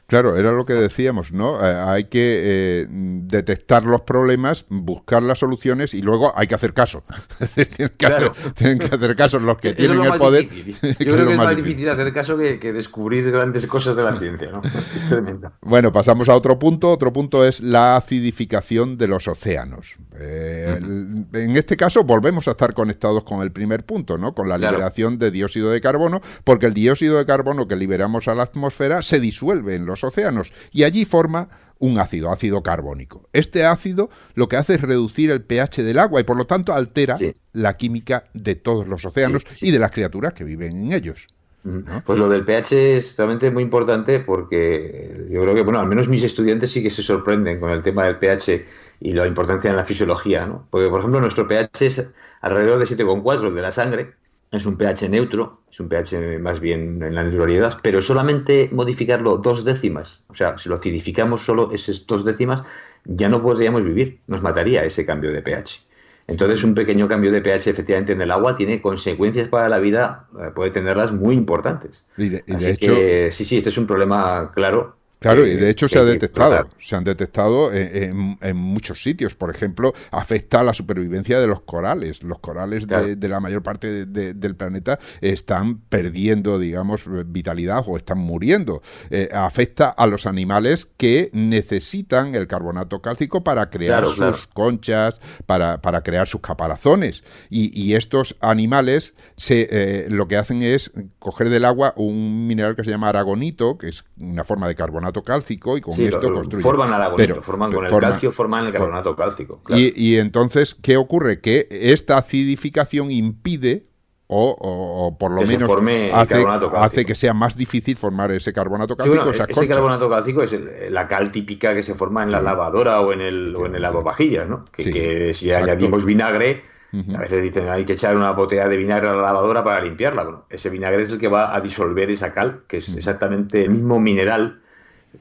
Claro, era lo que decíamos, ¿no? Hay que detectar los problemas, buscar las soluciones y luego hay que hacer caso. Es decir, Claro. tienen que hacer caso los que Eso es tienen lo el más poder, difícil. que Yo es creo lo que es más más difícil. difícil hacer caso que descubrir grandes cosas de la ciencia, ¿no? Es tremendo. Bueno, pasamos a otro punto. Otro punto es la acidificación de los océanos. Ujú. En este caso volvemos a estar conectados con el primer punto, ¿no? Con la Claro, liberación de dióxido de carbono, porque el dióxido de carbono que liberamos a la atmósfera se disuelve en los océanos y allí forma un ácido carbónico. Este ácido lo que hace es reducir el pH del agua y por lo tanto altera sí, la química de todos los océanos sí, y sí. de las criaturas que viven en ellos, Ujú. ¿no? Pues lo del pH es realmente muy importante porque yo creo que, bueno, al menos mis estudiantes sí que se sorprenden con el tema del pH y la importancia en la fisiología, ¿no? Porque, por ejemplo, nuestro pH es alrededor de 7,4 de la sangre, es un pH neutro, es un pH más bien en la neutralidad, pero solamente modificarlo 2 décimas, o sea, si lo acidificamos solo esas 2 décimas, ya no podríamos vivir, nos mataría ese cambio de pH. Entonces, un pequeño cambio de pH efectivamente en el agua tiene consecuencias para la vida, puede tenerlas muy importantes. Y de Así hecho, que sí, sí, este es un problema claro claro, y de hecho que hay que tratar. se han detectado en muchos sitios. Por ejemplo, afecta a la supervivencia de los corales. Los corales Claro, de la mayor parte del planeta están perdiendo, digamos, vitalidad o están muriendo. Afecta a los animales que necesitan el carbonato cálcico para crear claro, sus claro. conchas, para crear sus caparazones. Y estos animales lo que hacen es coger del agua un mineral que se llama aragonito, que es una forma de carbonato cálcico y con Sí, esto construyen. forman Pero aragonito, forman con el forma, calcio, forman el for- carbonato cálcico, claro. y entonces, ¿qué ocurre? Que esta acidificación impide o por lo Que se menos forme el hace, carbonato hace cálcico. que sea más difícil formar ese carbonato Sí, bueno, cálcico, esas ese conchas. carbonato cálcico es la cal típica que se forma en la Sí, lavadora o en el efectivamente. lavavajillas, ¿no? Sí, Que si exacto. añadimos vinagre, a Ujú. veces dicen hay que echar una botella de vinagre a la lavadora para limpiarla. Bueno, ese vinagre es el que va a disolver esa cal, que es Ujú. exactamente el mismo mineral,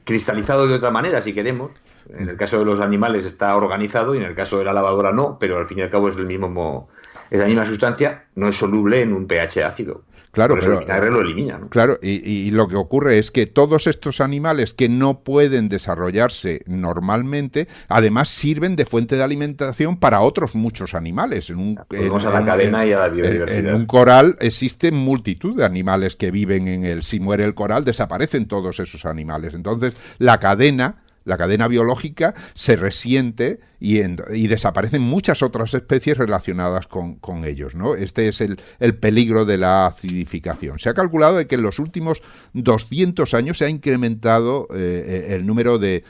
cristalizado de otra manera, si queremos. En el caso de los animales está organizado y en el caso de la lavadora no, pero al fin y al cabo es el mismo, es la misma sustancia, no es soluble en un pH ácido. Claro, Por eso el pero vinagre lo elimina, ¿no? claro, y lo que ocurre es que todos estos animales que no pueden desarrollarse normalmente, además sirven de fuente de alimentación para otros muchos animales. Volvemos a la cadena y a la En un biodiversidad. coral existen multitud de animales que viven en él. Si muere el coral, desaparecen todos esos animales. Entonces, la cadena biológica se resiente y desaparecen muchas otras especies relacionadas con ellos, ¿no? Este es el peligro de la acidificación. Se ha calculado de que en los últimos 200 años se ha incrementado el número de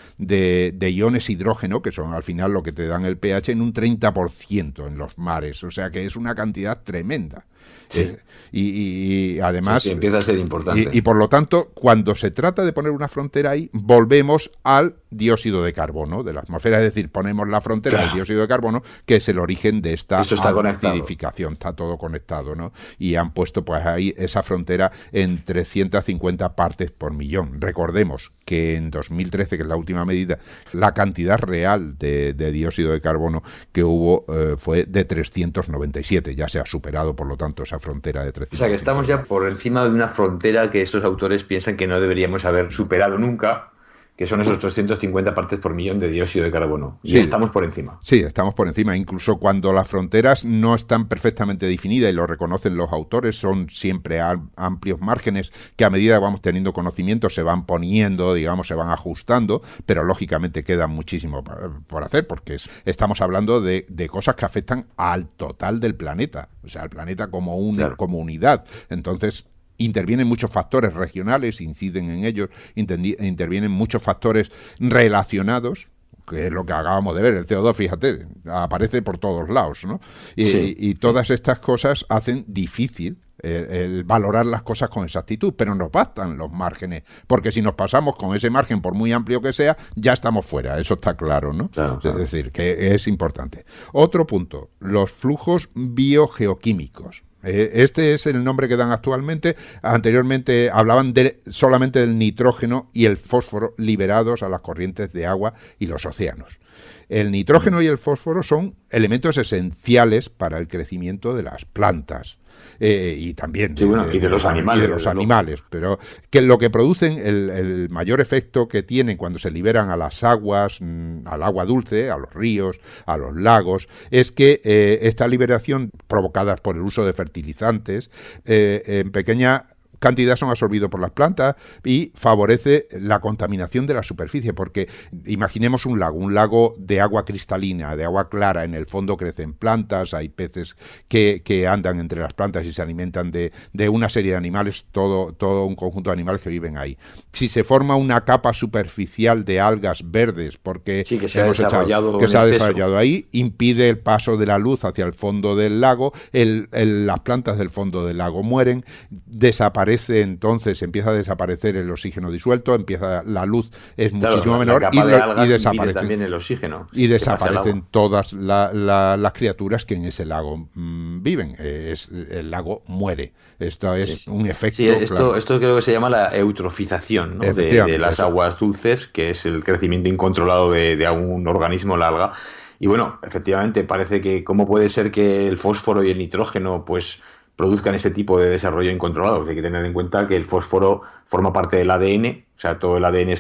iones hidrógeno, que son al final lo que te dan el pH, en un 30% en los mares. O sea que es una cantidad tremenda. Sí, Y sí, sí, además, empieza a ser importante. y por lo tanto, cuando se trata de poner una frontera ahí, volvemos al dióxido de carbono de la atmósfera, es decir, ponemos la frontera del Claro, dióxido de carbono, que es el origen de esta esto está conectado. acidificación, está todo conectado, ¿no? Y han puesto pues ahí esa frontera en 350 partes por millón. Recordemos que en 2013, que es la última medida, la cantidad real de dióxido de carbono que hubo fue de 397, ya se ha superado, por lo tanto, esa frontera de O sea que estamos ya 350. por encima de una frontera que estos autores piensan que no deberíamos haber superado nunca, que son esos 350 partes por millón de dióxido de carbono. Y ya Sí, estamos por encima. sí, estamos por encima. Incluso cuando las fronteras no están perfectamente definidas y lo reconocen los autores, son siempre amplios márgenes que a medida que vamos teniendo conocimiento se van poniendo, digamos, se van ajustando, pero lógicamente queda muchísimo por hacer porque estamos hablando de cosas que afectan al total del planeta, o sea, al planeta Claro. como unidad. Entonces, intervienen muchos factores regionales, inciden en ellos, intervienen muchos factores relacionados, que es lo que acabamos de ver, el CO2, fíjate, aparece por todos lados, ¿no? Sí, Y todas estas cosas hacen difícil el valorar las cosas con exactitud, pero nos bastan los márgenes, porque si nos pasamos con ese margen, por muy amplio que sea, ya estamos fuera, eso está claro, ¿no? claro, Es claro. decir, que es importante. Otro punto, los flujos biogeoquímicos. Este es el nombre que dan actualmente. Anteriormente hablaban solamente del nitrógeno y el fósforo liberados a las corrientes de agua y los océanos. El nitrógeno y el fósforo son elementos esenciales para el crecimiento de las plantas. y también sí, bueno, y de los animales. Y de los animales, pero que lo que producen, el mayor efecto que tienen cuando se liberan a las aguas, al agua dulce, a los ríos, a los lagos, es que esta liberación provocada por el uso de fertilizantes en pequeña cantidad son absorbidos por las plantas y favorece la contaminación de la superficie, porque imaginemos un lago de agua cristalina, de agua clara, en el fondo crecen plantas, hay peces que andan entre las plantas y se alimentan de una serie de animales, todo un conjunto de animales que viven ahí. Si se forma una capa superficial de algas verdes, porque sí, que se ha desarrollado ahí, impide el paso de la luz hacia el fondo del lago, las plantas del fondo del lago mueren, desaparecen, entonces empieza a desaparecer el oxígeno disuelto, empieza la luz es muchísimo menor y desaparece también el oxígeno. Y desaparecen todas las criaturas que en ese lago viven. El lago muere. Esto es un efecto. Sí, esto creo que se llama la eutrofización, ¿no? de las aguas dulces, que es el crecimiento incontrolado de un organismo, la alga. Y bueno, efectivamente, parece que cómo puede ser que el fósforo y el nitrógeno, pues produzcan ese tipo de desarrollo incontrolado. Hay que tener en cuenta que el fósforo forma parte del ADN, o sea, todo el ADN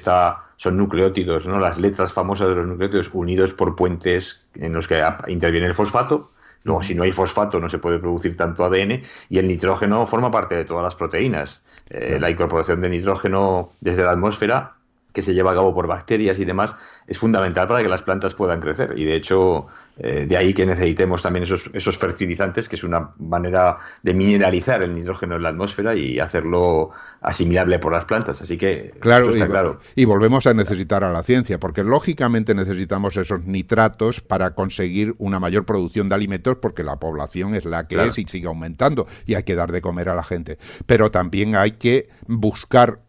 son nucleótidos, ¿no? Las letras famosas de los nucleótidos unidos por puentes en los que interviene el fosfato. Luego, si no hay fosfato, no se puede producir tanto ADN, y el nitrógeno forma parte de todas las proteínas. La incorporación de nitrógeno desde la atmósfera, que se lleva a cabo por bacterias y demás, es fundamental para que las plantas puedan crecer. Y de hecho, de ahí que necesitemos también esos fertilizantes, que es una manera de mineralizar el nitrógeno en la atmósfera y hacerlo asimilable por las plantas. Así que claro, está claro. Y volvemos a necesitar a la ciencia, porque lógicamente necesitamos esos nitratos para conseguir una mayor producción de alimentos, porque la población es la que es y sigue aumentando y hay que dar de comer a la gente. Pero también hay que buscar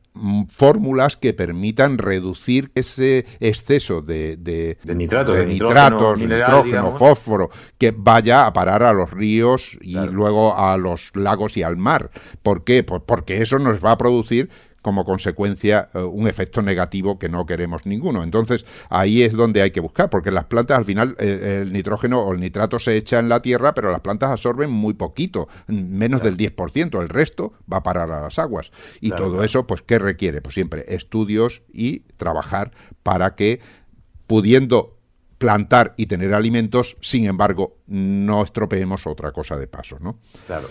fórmulas que permitan reducir ese exceso de nitratos, nitrógeno, fósforo, que vaya a parar a los ríos y luego a los lagos y al mar. ¿Por qué? Pues porque eso nos va a producir como consecuencia un efecto negativo que no queremos ninguno. Entonces ahí es donde hay que buscar, porque las plantas al final el nitrógeno o el nitrato se echa en la tierra, pero las plantas absorben muy poquito, menos del 10%, el resto va a parar a las aguas. Y todo eso, pues ¿qué requiere? Pues siempre estudios y trabajar para que, pudiendo plantar y tener alimentos, sin embargo, no estropeemos otra cosa de paso, ¿no? Claro.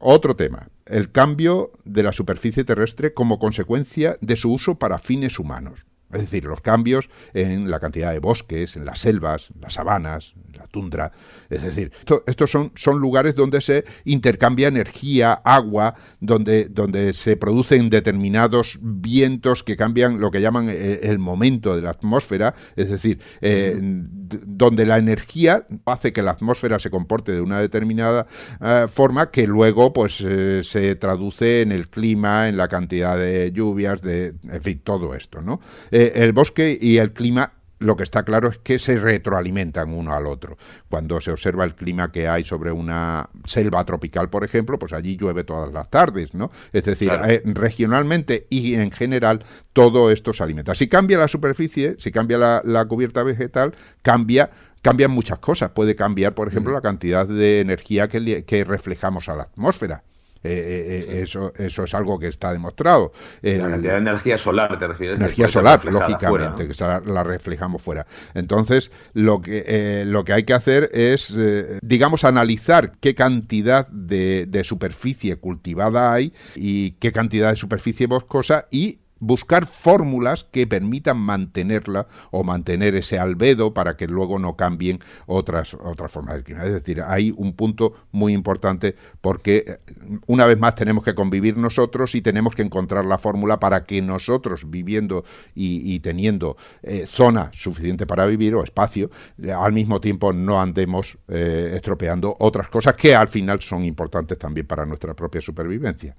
Otro tema, el cambio de la superficie terrestre como consecuencia de su uso para fines humanos. Es decir, los cambios en la cantidad de bosques, en las selvas, las sabanas, la tundra. Es decir, estos son lugares donde se intercambia energía, agua, donde se producen determinados vientos que cambian lo que llaman el momento de la atmósfera. Es decir, donde la energía hace que la atmósfera se comporte de una determinada forma que luego pues se traduce en el clima, en la cantidad de lluvias, en fin, todo esto, ¿no? El bosque y el clima, lo que está claro es que se retroalimentan uno al otro. Cuando se observa el clima que hay sobre una selva tropical, por ejemplo, pues allí llueve todas las tardes, ¿no? Es decir, regionalmente y en general todo esto se alimenta. Si cambia la superficie, si cambia la cubierta vegetal, cambian muchas cosas. Puede cambiar, por ejemplo, la cantidad de energía que reflejamos a la atmósfera. Eso es algo que está demostrado. La cantidad de energía solar, ¿te refieres? Energía solar, lógicamente, ¿no? Que la reflejamos fuera. Entonces, lo que hay que hacer es, digamos, analizar qué cantidad de superficie cultivada hay y qué cantidad de superficie boscosa y buscar fórmulas que permitan mantenerla o mantener ese albedo para que luego no cambien otras formas del clima. Es decir, hay un punto muy importante porque una vez más tenemos que convivir nosotros y tenemos que encontrar la fórmula para que nosotros, viviendo y teniendo zona suficiente para vivir o espacio, al mismo tiempo no andemos estropeando otras cosas que al final son importantes también para nuestra propia supervivencia.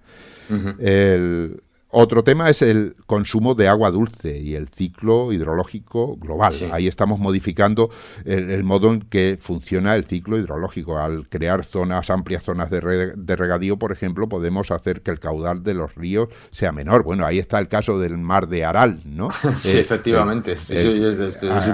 Otro tema es el consumo de agua dulce y el ciclo hidrológico global. Sí. Ahí estamos modificando el modo en que funciona el ciclo hidrológico. Al crear amplias zonas de regadío, por ejemplo, podemos hacer que el caudal de los ríos sea menor. Bueno, ahí está el caso del mar de Aral, ¿no? Sí, efectivamente. Eso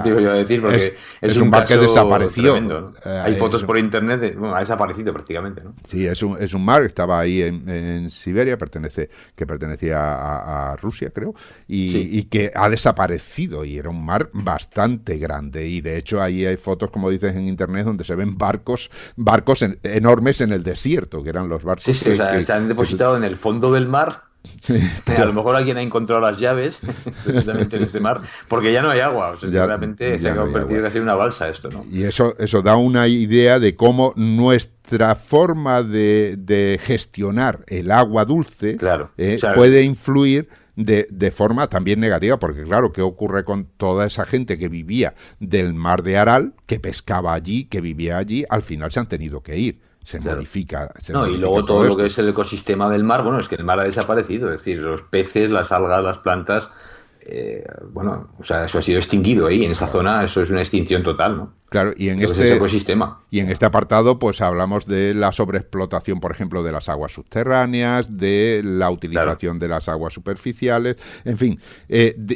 te iba a decir, porque es un mar que desapareció. Tremendo, ¿no? Hay fotos por internet, bueno, ha desaparecido prácticamente, ¿no? Sí, es un mar, estaba ahí en Siberia, que pertenecía a Rusia, creo, y que ha desaparecido, y era un mar bastante grande, y de hecho ahí hay fotos, como dices, en internet, donde se ven barcos enormes en el desierto, que eran los barcos se han depositado en el fondo del mar. Sí, a lo mejor alguien ha encontrado las llaves precisamente en este mar, porque ya no hay agua. O sea, realmente se ha convertido casi en una balsa esto, ¿no? Y eso da una idea de cómo nuestra forma de gestionar el agua dulce puede influir de forma también negativa, porque claro, ¿qué ocurre con toda esa gente que vivía del mar de Aral, que pescaba allí, que vivía allí? Al final se han tenido que ir. Se modifica. Y luego todo lo que es el ecosistema del mar, bueno, es que el mar ha desaparecido, es decir, los peces, las algas, las plantas, eso ha sido extinguido ahí, en esa zona, eso es una extinción total, ¿no? Claro, y en ese ecosistema. Y en este apartado, pues hablamos de la sobreexplotación, por ejemplo, de las aguas subterráneas, de la utilización de las aguas superficiales, en fin,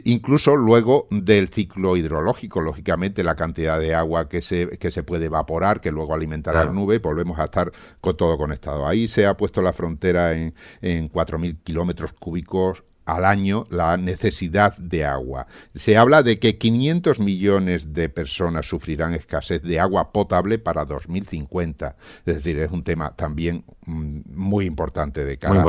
incluso luego del ciclo hidrológico, lógicamente la cantidad de agua que se puede evaporar, que luego alimentará la nube, volvemos a estar con todo conectado. Ahí se ha puesto la frontera en 4.000 kilómetros cúbicos al año, la necesidad de agua. Se habla de que 500 millones de personas sufrirán escasez de agua potable para 2050. Es decir, es un tema también muy importante de cara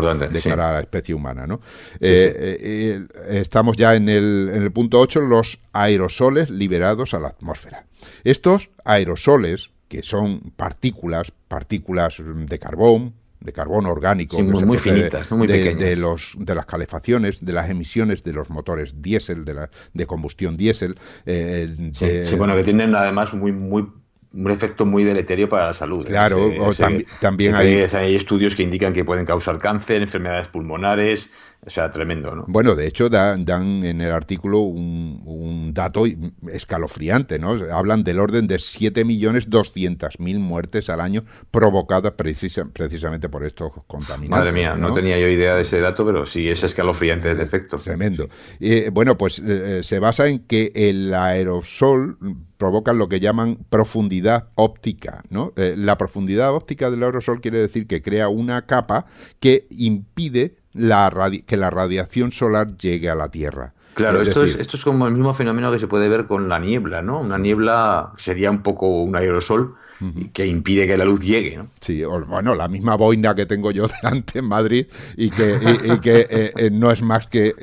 a la especie humana, ¿no? Estamos ya en el punto 8, los aerosoles liberados a la atmósfera. Estos aerosoles, que son partículas de carbón orgánico, muy finitas, muy pequeñas, de las calefacciones, de las emisiones de los motores diésel, de combustión diésel. Que tienen además un efecto muy deleterio para la salud. Claro, también hay estudios que indican que pueden causar cáncer, enfermedades pulmonares. O sea, tremendo, ¿no? Bueno, de hecho, dan en el artículo un dato escalofriante, ¿no? Hablan del orden de 7.200.000 muertes al año provocadas precisamente por estos contaminantes. Madre mía, no tenía yo idea de ese dato, pero sí es escalofriante el efecto. Tremendo. Se basa en que el aerosol provoca lo que llaman profundidad óptica, ¿no? La profundidad óptica del aerosol quiere decir que crea una capa que impide que la radiación solar llegue a la Tierra. Claro, esto es como el mismo fenómeno que se puede ver con la niebla, ¿no? Una niebla sería un poco un aerosol que impide que la luz llegue, ¿no? Sí, bueno, la misma boina que tengo yo delante en Madrid y que no es más que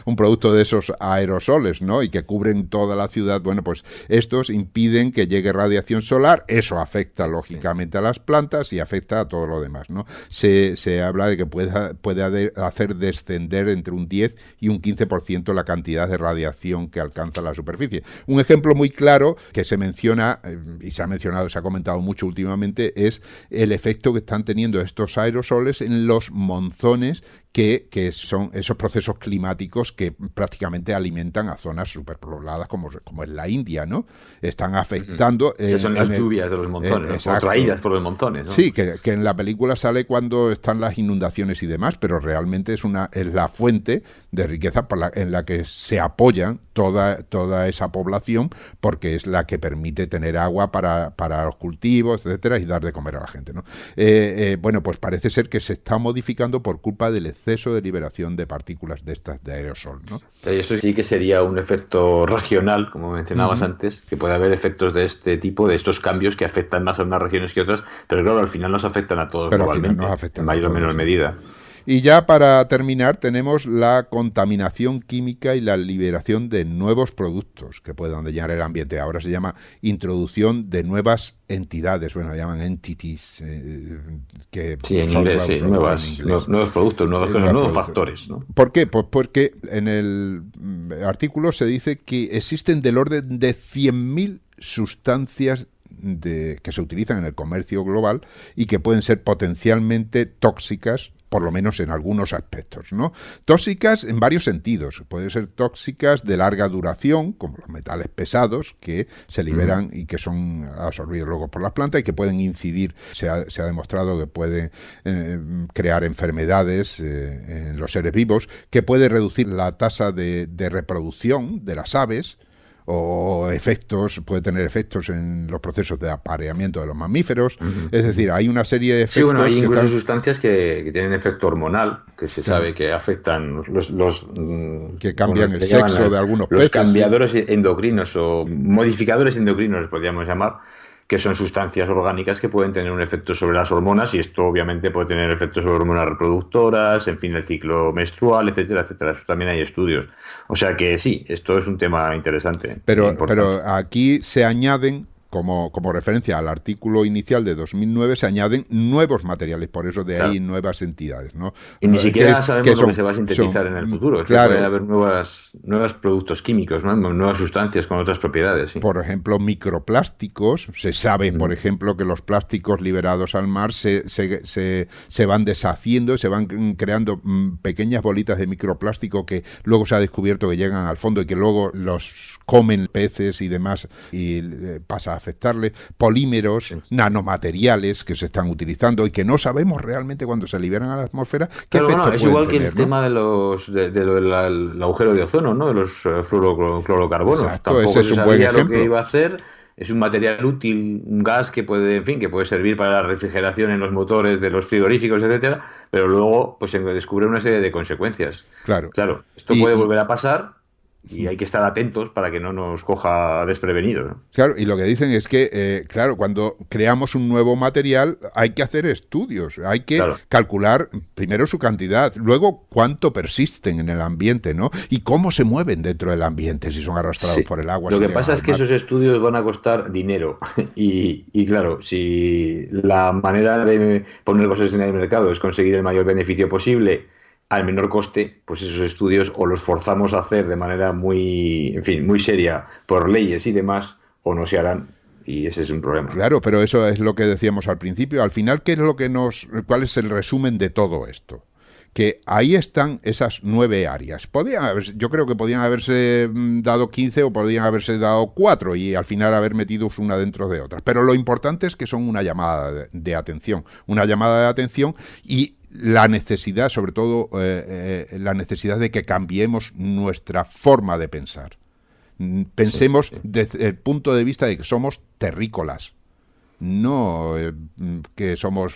un producto de esos aerosoles, ¿no? Y que cubren toda la ciudad. Bueno, pues estos impiden que llegue radiación solar. Eso afecta lógicamente a las plantas y afecta a todo lo demás, ¿no? Se habla de que puede hacer descender entre un 10 y un 15% la cantidad de radiación que alcanza la superficie. Un ejemplo muy claro que se menciona, y se ha comentado mucho últimamente, es el efecto que están teniendo estos aerosoles en los monzones, que son esos procesos climáticos que prácticamente alimentan a zonas superpobladas como es la India, ¿no? Están afectando... Que son las lluvias de los monzones, o traídas por los monzones, ¿no? Sí, que en la película sale cuando están las inundaciones y demás, pero realmente es la fuente de riqueza en la que se apoyan toda esa población, porque es la que permite tener agua para los cultivos, etcétera, y dar de comer a la gente, ¿no? Pues parece ser que se está modificando por culpa del exceso de liberación de partículas de estas de aerosol, ¿no? Eso sí que sería un efecto regional, como mencionabas antes, que puede haber efectos de este tipo, de estos cambios que afectan más a unas regiones que otras, pero claro, al final nos afectan a todos globalmente, en mayor o menor medida. Y ya para terminar tenemos la contaminación química y la liberación de nuevos productos que puedan dañar el ambiente. Ahora se llama introducción de nuevas entidades, llaman entities. En inglés, nuevos productos, nuevos factores, ¿no? ¿Por qué? Pues porque en el artículo se dice que existen del orden de 100.000 sustancias que se utilizan en el comercio global y que pueden ser potencialmente tóxicas por lo menos en algunos aspectos, ¿no? Tóxicas en varios sentidos. Pueden ser tóxicas de larga duración, como los metales pesados, que se liberan y que son absorbidos luego por las plantas y que pueden incidir. Se ha demostrado que pueden crear enfermedades en los seres vivos, que puede reducir la tasa de reproducción de las aves, o puede tener efectos en los procesos de apareamiento de los mamíferos. Es decir, hay una serie de efectos. Sí, bueno, hay incluso sustancias que tienen efecto hormonal, que se sabe que afectan que cambian el sexo de algunos peces. Los cambiadores endocrinos o modificadores endocrinos, podríamos llamar, que son sustancias orgánicas que pueden tener un efecto sobre las hormonas, y esto obviamente puede tener efectos sobre hormonas reproductoras, en fin, el ciclo menstrual, etcétera, etcétera. Eso también hay estudios. O sea que sí, esto es un tema interesante. Pero aquí se añaden, como referencia al artículo inicial de 2009, se añaden nuevos materiales, por eso de ahí nuevas entidades, ¿no? Y ni siquiera sabemos lo que se va a sintetizar en el futuro. Claro, puede haber nuevos productos químicos, ¿no? Nuevas sustancias con otras propiedades. Sí. Por ejemplo, microplásticos. Se sabe, por ejemplo, que los plásticos liberados al mar se van deshaciendo, se van creando pequeñas bolitas de microplástico que luego se ha descubierto que llegan al fondo y que luego los comen peces y demás, y pasa a afectarle. Polímeros, nanomateriales que se están utilizando y que no sabemos realmente cuando se liberan a la atmósfera qué efecto pueden tener. Es igual que el tema del agujero de ozono, ¿no? De los fluorocarbonios. Exacto, ese es un buen ejemplo. Lo que iba a hacer. Es un material útil, un gas que puede servir para la refrigeración en los motores de los frigoríficos, etcétera, pero luego pues se descubre una serie de consecuencias. Claro, esto puede volver a pasar. Y hay que estar atentos para que no nos coja desprevenidos, ¿no? Claro, y lo que dicen es que, cuando creamos un nuevo material hay que hacer estudios, hay que calcular primero su cantidad, luego cuánto persisten en el ambiente, ¿no? Y cómo se mueven dentro del ambiente, si son arrastrados por el agua. Lo que pasa es que esos estudios van a costar dinero. Y claro, si la manera de poner cosas en el mercado es conseguir el mayor beneficio posible al menor coste, pues esos estudios o los forzamos a hacer de manera muy seria por leyes y demás, o no se harán, y ese es un problema. Claro, pero eso es lo que decíamos al principio. Al final, ¿cuál es el resumen de todo esto? Que ahí están esas 9 áreas. Yo creo que podían haberse dado 15 o podían haberse dado 4 y al final haber metido una dentro de otras. Pero lo importante es que son una llamada de atención. Una llamada de atención y la necesidad, sobre todo, la necesidad de que cambiemos nuestra forma de pensar. Pensemos desde el punto de vista de que somos terrícolas, no que somos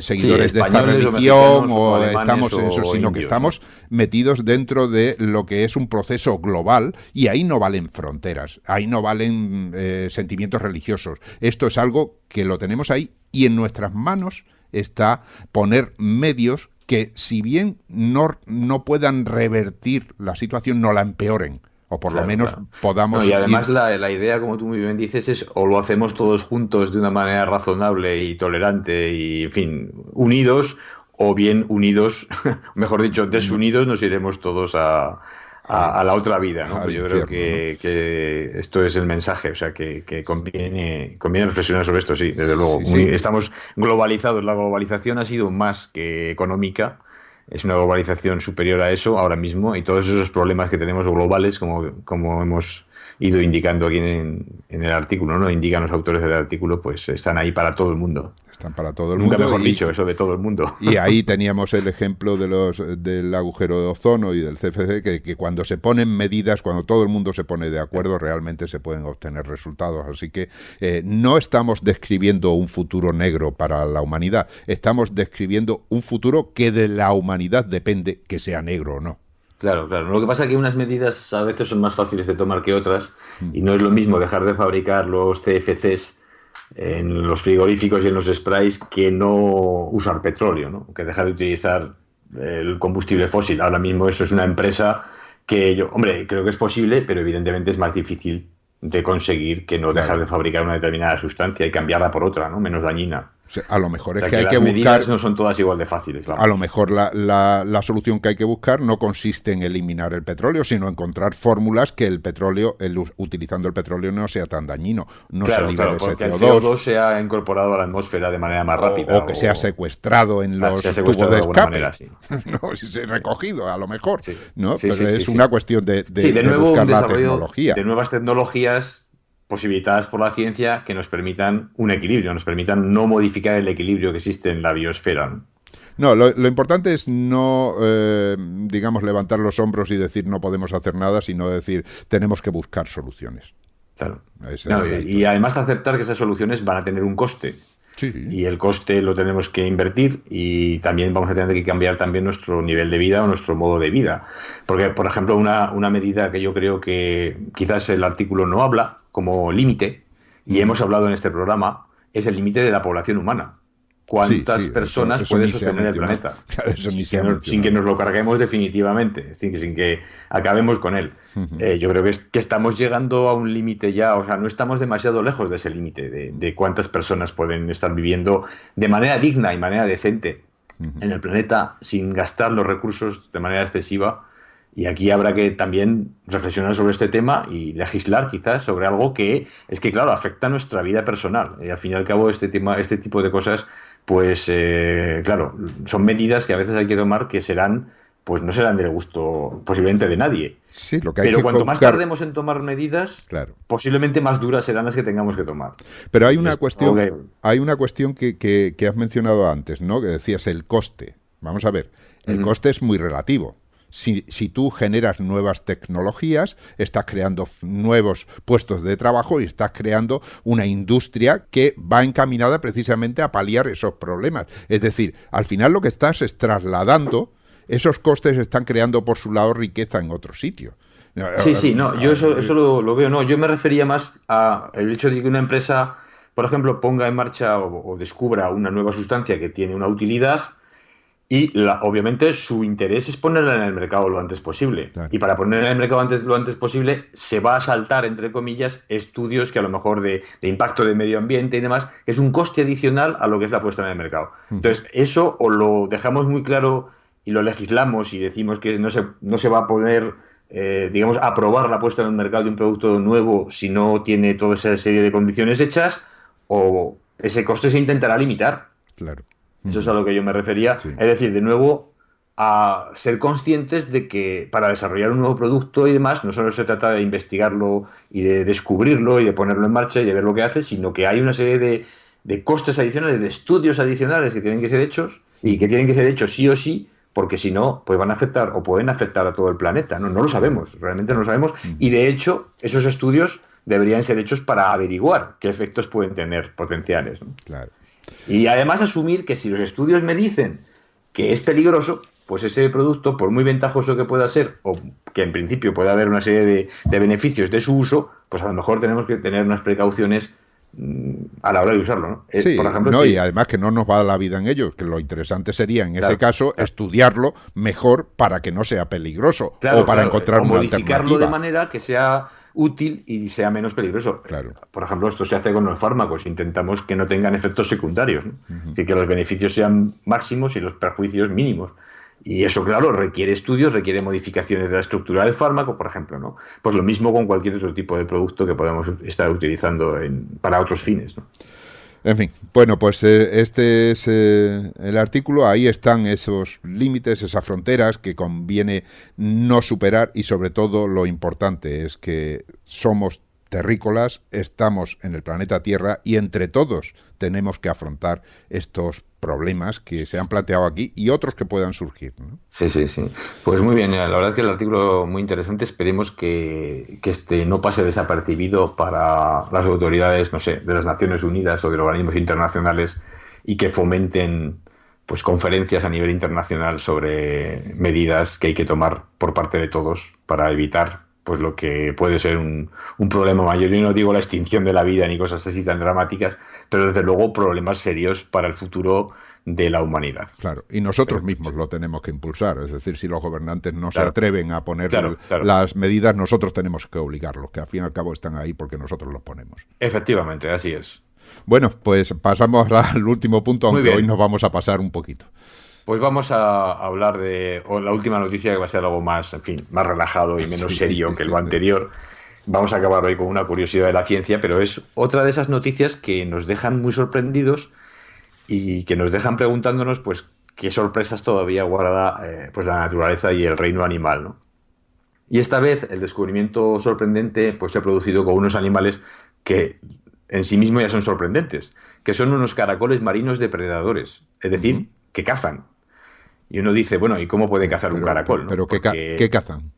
seguidores de esta religión o estamos en eso, sino que estamos metidos dentro de lo que es un proceso global, y ahí no valen fronteras, ahí no valen sentimientos religiosos. Esto es algo que lo tenemos ahí y en nuestras manos está poner medios que, si bien no puedan revertir la situación, no la empeoren, o por lo menos podamos... y además la idea, como tú muy bien dices, es o lo hacemos todos juntos de una manera razonable y tolerante y, en fin, unidos, o bien unidos, mejor dicho, desunidos, nos iremos todos a la otra vida, ¿no? Pues yo creo que esto es el mensaje, o sea, que conviene reflexionar sobre esto, sí, desde luego. Estamos globalizados, la globalización ha sido más que económica, es una globalización superior a eso ahora mismo, y todos esos problemas que tenemos globales, como hemos ido indicando aquí en el artículo, ¿no? Indican los autores del artículo, pues están ahí para todo el mundo. Están para todo el mundo. Nunca mejor dicho, eso de todo el mundo. Y ahí teníamos el ejemplo del agujero de ozono y del CFC, que cuando se ponen medidas, cuando todo el mundo se pone de acuerdo, realmente se pueden obtener resultados. Así que no estamos describiendo un futuro negro para la humanidad, estamos describiendo un futuro que de la humanidad depende que sea negro o no. Claro. Lo que pasa es que unas medidas a veces son más fáciles de tomar que otras, y no es lo mismo dejar de fabricar los CFCs en los frigoríficos y en los sprays que no usar petróleo, ¿no? Que dejar de utilizar el combustible fósil. Ahora mismo eso es una empresa que creo que es posible, pero evidentemente es más difícil de conseguir que no dejar de fabricar una determinada sustancia y cambiarla por otra, ¿no? Menos dañina. sea, a lo mejor es O sea, que hay las que buscar... medidas no son todas igual de fáciles. Vamos. A lo mejor la solución que hay que buscar no consiste en eliminar el petróleo, sino encontrar fórmulas que el petróleo, utilizando el petróleo, no sea tan dañino, no se libere ese porque el CO2. CO2 se ha incorporado a la atmósfera de manera más rápida. O que sea secuestrado en los tubos de escape. Manera, sí. No, si se ha recogido, a lo mejor. Sí. ¿no? Sí, Pero sí, es una cuestión de nuevo, buscar un la desarrollo tecnología. De nuevas tecnologías posibilitadas por la ciencia que nos permitan un equilibrio, nos permitan no modificar el equilibrio que existe en la biosfera. No, lo importante es no, digamos, levantar los hombros y decir no podemos hacer nada, sino decir tenemos que buscar soluciones. Claro. Y además aceptar que esas soluciones van a tener un coste. Sí. Y el coste lo tenemos que invertir y también vamos a tener que cambiar también nuestro nivel de vida o nuestro modo de vida. Porque, por ejemplo, una medida que yo creo que quizás el artículo no habla como límite, y hemos hablado en este programa, es el límite de la población humana. ¿Cuántas personas puede sostener el planeta? Claro, sin que nos lo carguemos definitivamente, sin que acabemos con él. Yo creo que estamos llegando a un límite ya, o sea, no estamos demasiado lejos de ese límite, de cuántas personas pueden estar viviendo de manera digna y manera decente en el planeta sin gastar los recursos de manera excesiva. Y aquí habrá que también reflexionar sobre este tema y legislar quizás sobre algo que es que, claro, afecta a nuestra vida personal. Y al fin y al cabo este tipo de cosas, pues, claro, son medidas que a veces hay que tomar que pues no serán del gusto posiblemente de nadie. Sí, lo que hay Pero que cuanto más tardemos en tomar medidas, claro, posiblemente más duras serán las que tengamos que tomar. Pero hay una cuestión que has mencionado antes, ¿no? Que decías el coste. Vamos a ver, el coste es muy relativo. Si tú generas nuevas tecnologías, estás creando nuevos puestos de trabajo y estás creando una industria que va encaminada precisamente a paliar esos problemas. Es decir, al final lo que estás es trasladando, esos costes están creando por su lado riqueza en otro sitio. Sí, no, yo eso lo veo, no, yo me refería más a el hecho de que una empresa, por ejemplo, ponga en marcha o descubra una nueva sustancia que tiene una utilidad. Y obviamente su interés es ponerla en el mercado lo antes posible. Claro. Y para ponerla en el mercado lo antes posible se va a saltar, entre comillas, estudios que a lo mejor de impacto de medio ambiente y demás, que es un coste adicional a lo que es la puesta en el mercado. Entonces, eso o lo dejamos muy claro y lo legislamos y decimos que no se va a poder, digamos, aprobar la puesta en el mercado de un producto nuevo si no tiene toda esa serie de condiciones hechas, o ese coste se intentará limitar. Claro. Eso es a lo que yo me refería. Sí. Es decir, de nuevo, a ser conscientes de que para desarrollar un nuevo producto y demás, no solo se trata de investigarlo y de descubrirlo y de ponerlo en marcha y de ver lo que hace, sino que hay una serie de costes adicionales, de estudios adicionales que tienen que ser hechos y que tienen que ser hechos sí o sí, porque si no, pues van a afectar o pueden afectar a todo el planeta. No lo sabemos, realmente no lo sabemos. Y de hecho, esos estudios deberían ser hechos para averiguar qué efectos pueden tener potenciales, ¿no? Claro. Y además asumir que si los estudios me dicen que es peligroso, pues ese producto, por muy ventajoso que pueda ser, o que en principio pueda haber una serie de beneficios de su uso, pues a lo mejor tenemos que tener unas precauciones a la hora de usarlo, ¿no? Sí, por ejemplo, y además que no nos va la vida en ello, que lo interesante sería en ese caso estudiarlo mejor para que no sea peligroso o para encontrar una alternativa. Modificarlo de manera que sea útil y sea menos peligroso. Claro. Por ejemplo, esto se hace con los fármacos, intentamos que no tengan efectos secundarios, ¿no? Es decir, que los beneficios sean máximos y los perjuicios mínimos. Y eso, claro, requiere estudios, requiere modificaciones de la estructura del fármaco, por ejemplo, ¿no? Pues lo mismo con cualquier otro tipo de producto que podamos estar utilizando para otros fines, ¿no? En fin, bueno, pues este es el artículo, ahí están esos límites, esas fronteras que conviene no superar y sobre todo lo importante es que somos terrícolas, estamos en el planeta Tierra y entre todos tenemos que afrontar estos problemas que se han planteado aquí y otros que puedan surgir, ¿no? Sí. Pues muy bien, la verdad es que el artículo muy interesante. Esperemos que este no pase desapercibido para las autoridades, no sé, de las Naciones Unidas o de los organismos internacionales y que fomenten pues conferencias a nivel internacional sobre medidas que hay que tomar por parte de todos para evitar pues lo que puede ser un problema mayor. Yo no digo la extinción de la vida ni cosas así tan dramáticas, pero desde luego problemas serios para el futuro de la humanidad. Claro, y nosotros mismos lo tenemos que impulsar, es decir, si los gobernantes no se atreven a poner las medidas, nosotros tenemos que obligarlos, que al fin y al cabo están ahí porque nosotros los ponemos. Efectivamente, así es. Bueno, pues pasamos al último punto, Muy aunque hoy bien. nos vamos a pasar un poquito. Pues vamos a hablar de la última noticia, que va a ser algo más, en fin, más relajado y menos Sí. serio que lo anterior. Vamos a acabar hoy con una curiosidad de la ciencia, pero es otra de esas noticias que nos dejan muy sorprendidos y que nos dejan preguntándonos, pues, qué sorpresas todavía guarda pues la naturaleza y el reino animal, ¿no? Y esta vez el descubrimiento sorprendente pues se ha producido con unos animales que en sí mismos ya son sorprendentes, que son unos caracoles marinos depredadores, es Ujú. decir, que cazan. Y uno dice, bueno, ¿y cómo puede cazar un caracol, no? Pero ¿qué Porque cazan?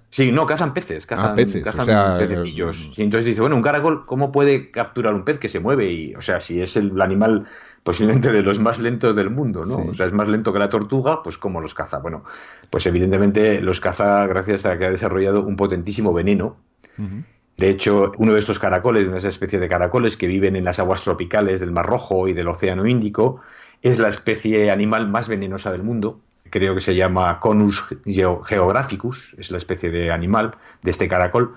sí, no, cazan peces, Ah, cazan, peces, o cazan sea, pececillos. Y entonces dice, bueno, un caracol, ¿cómo puede capturar un pez que se mueve? Y, o sea, si es el animal posiblemente de los más lentos del mundo, ¿no? O sí. sea, es más lento que la tortuga, pues ¿cómo los caza? Bueno, pues evidentemente los caza gracias a que ha desarrollado un potentísimo veneno. Ujú. De hecho, uno de estos caracoles, una especie de caracoles que viven en las aguas tropicales del Mar Rojo y del Océano Índico, es la especie animal más venenosa del mundo. Creo que se llama Conus geographicus, es la especie de animal de este caracol,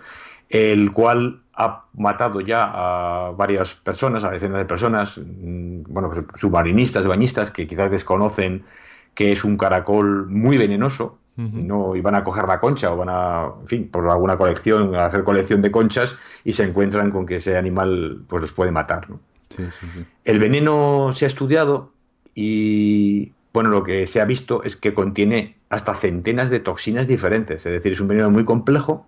el cual ha matado ya a varias personas, a decenas de personas, bueno, pues submarinistas, bañistas, que quizás desconocen que es un caracol muy venenoso, y Ujú. no iban a coger la concha o van a, en fin, por alguna colección, a hacer colección de conchas y se encuentran con que ese animal pues los puede matar, ¿no? Sí, sí, sí. El veneno se ha estudiado y, bueno, lo que se ha visto es que contiene hasta centenas de toxinas diferentes, es decir, es un veneno muy complejo.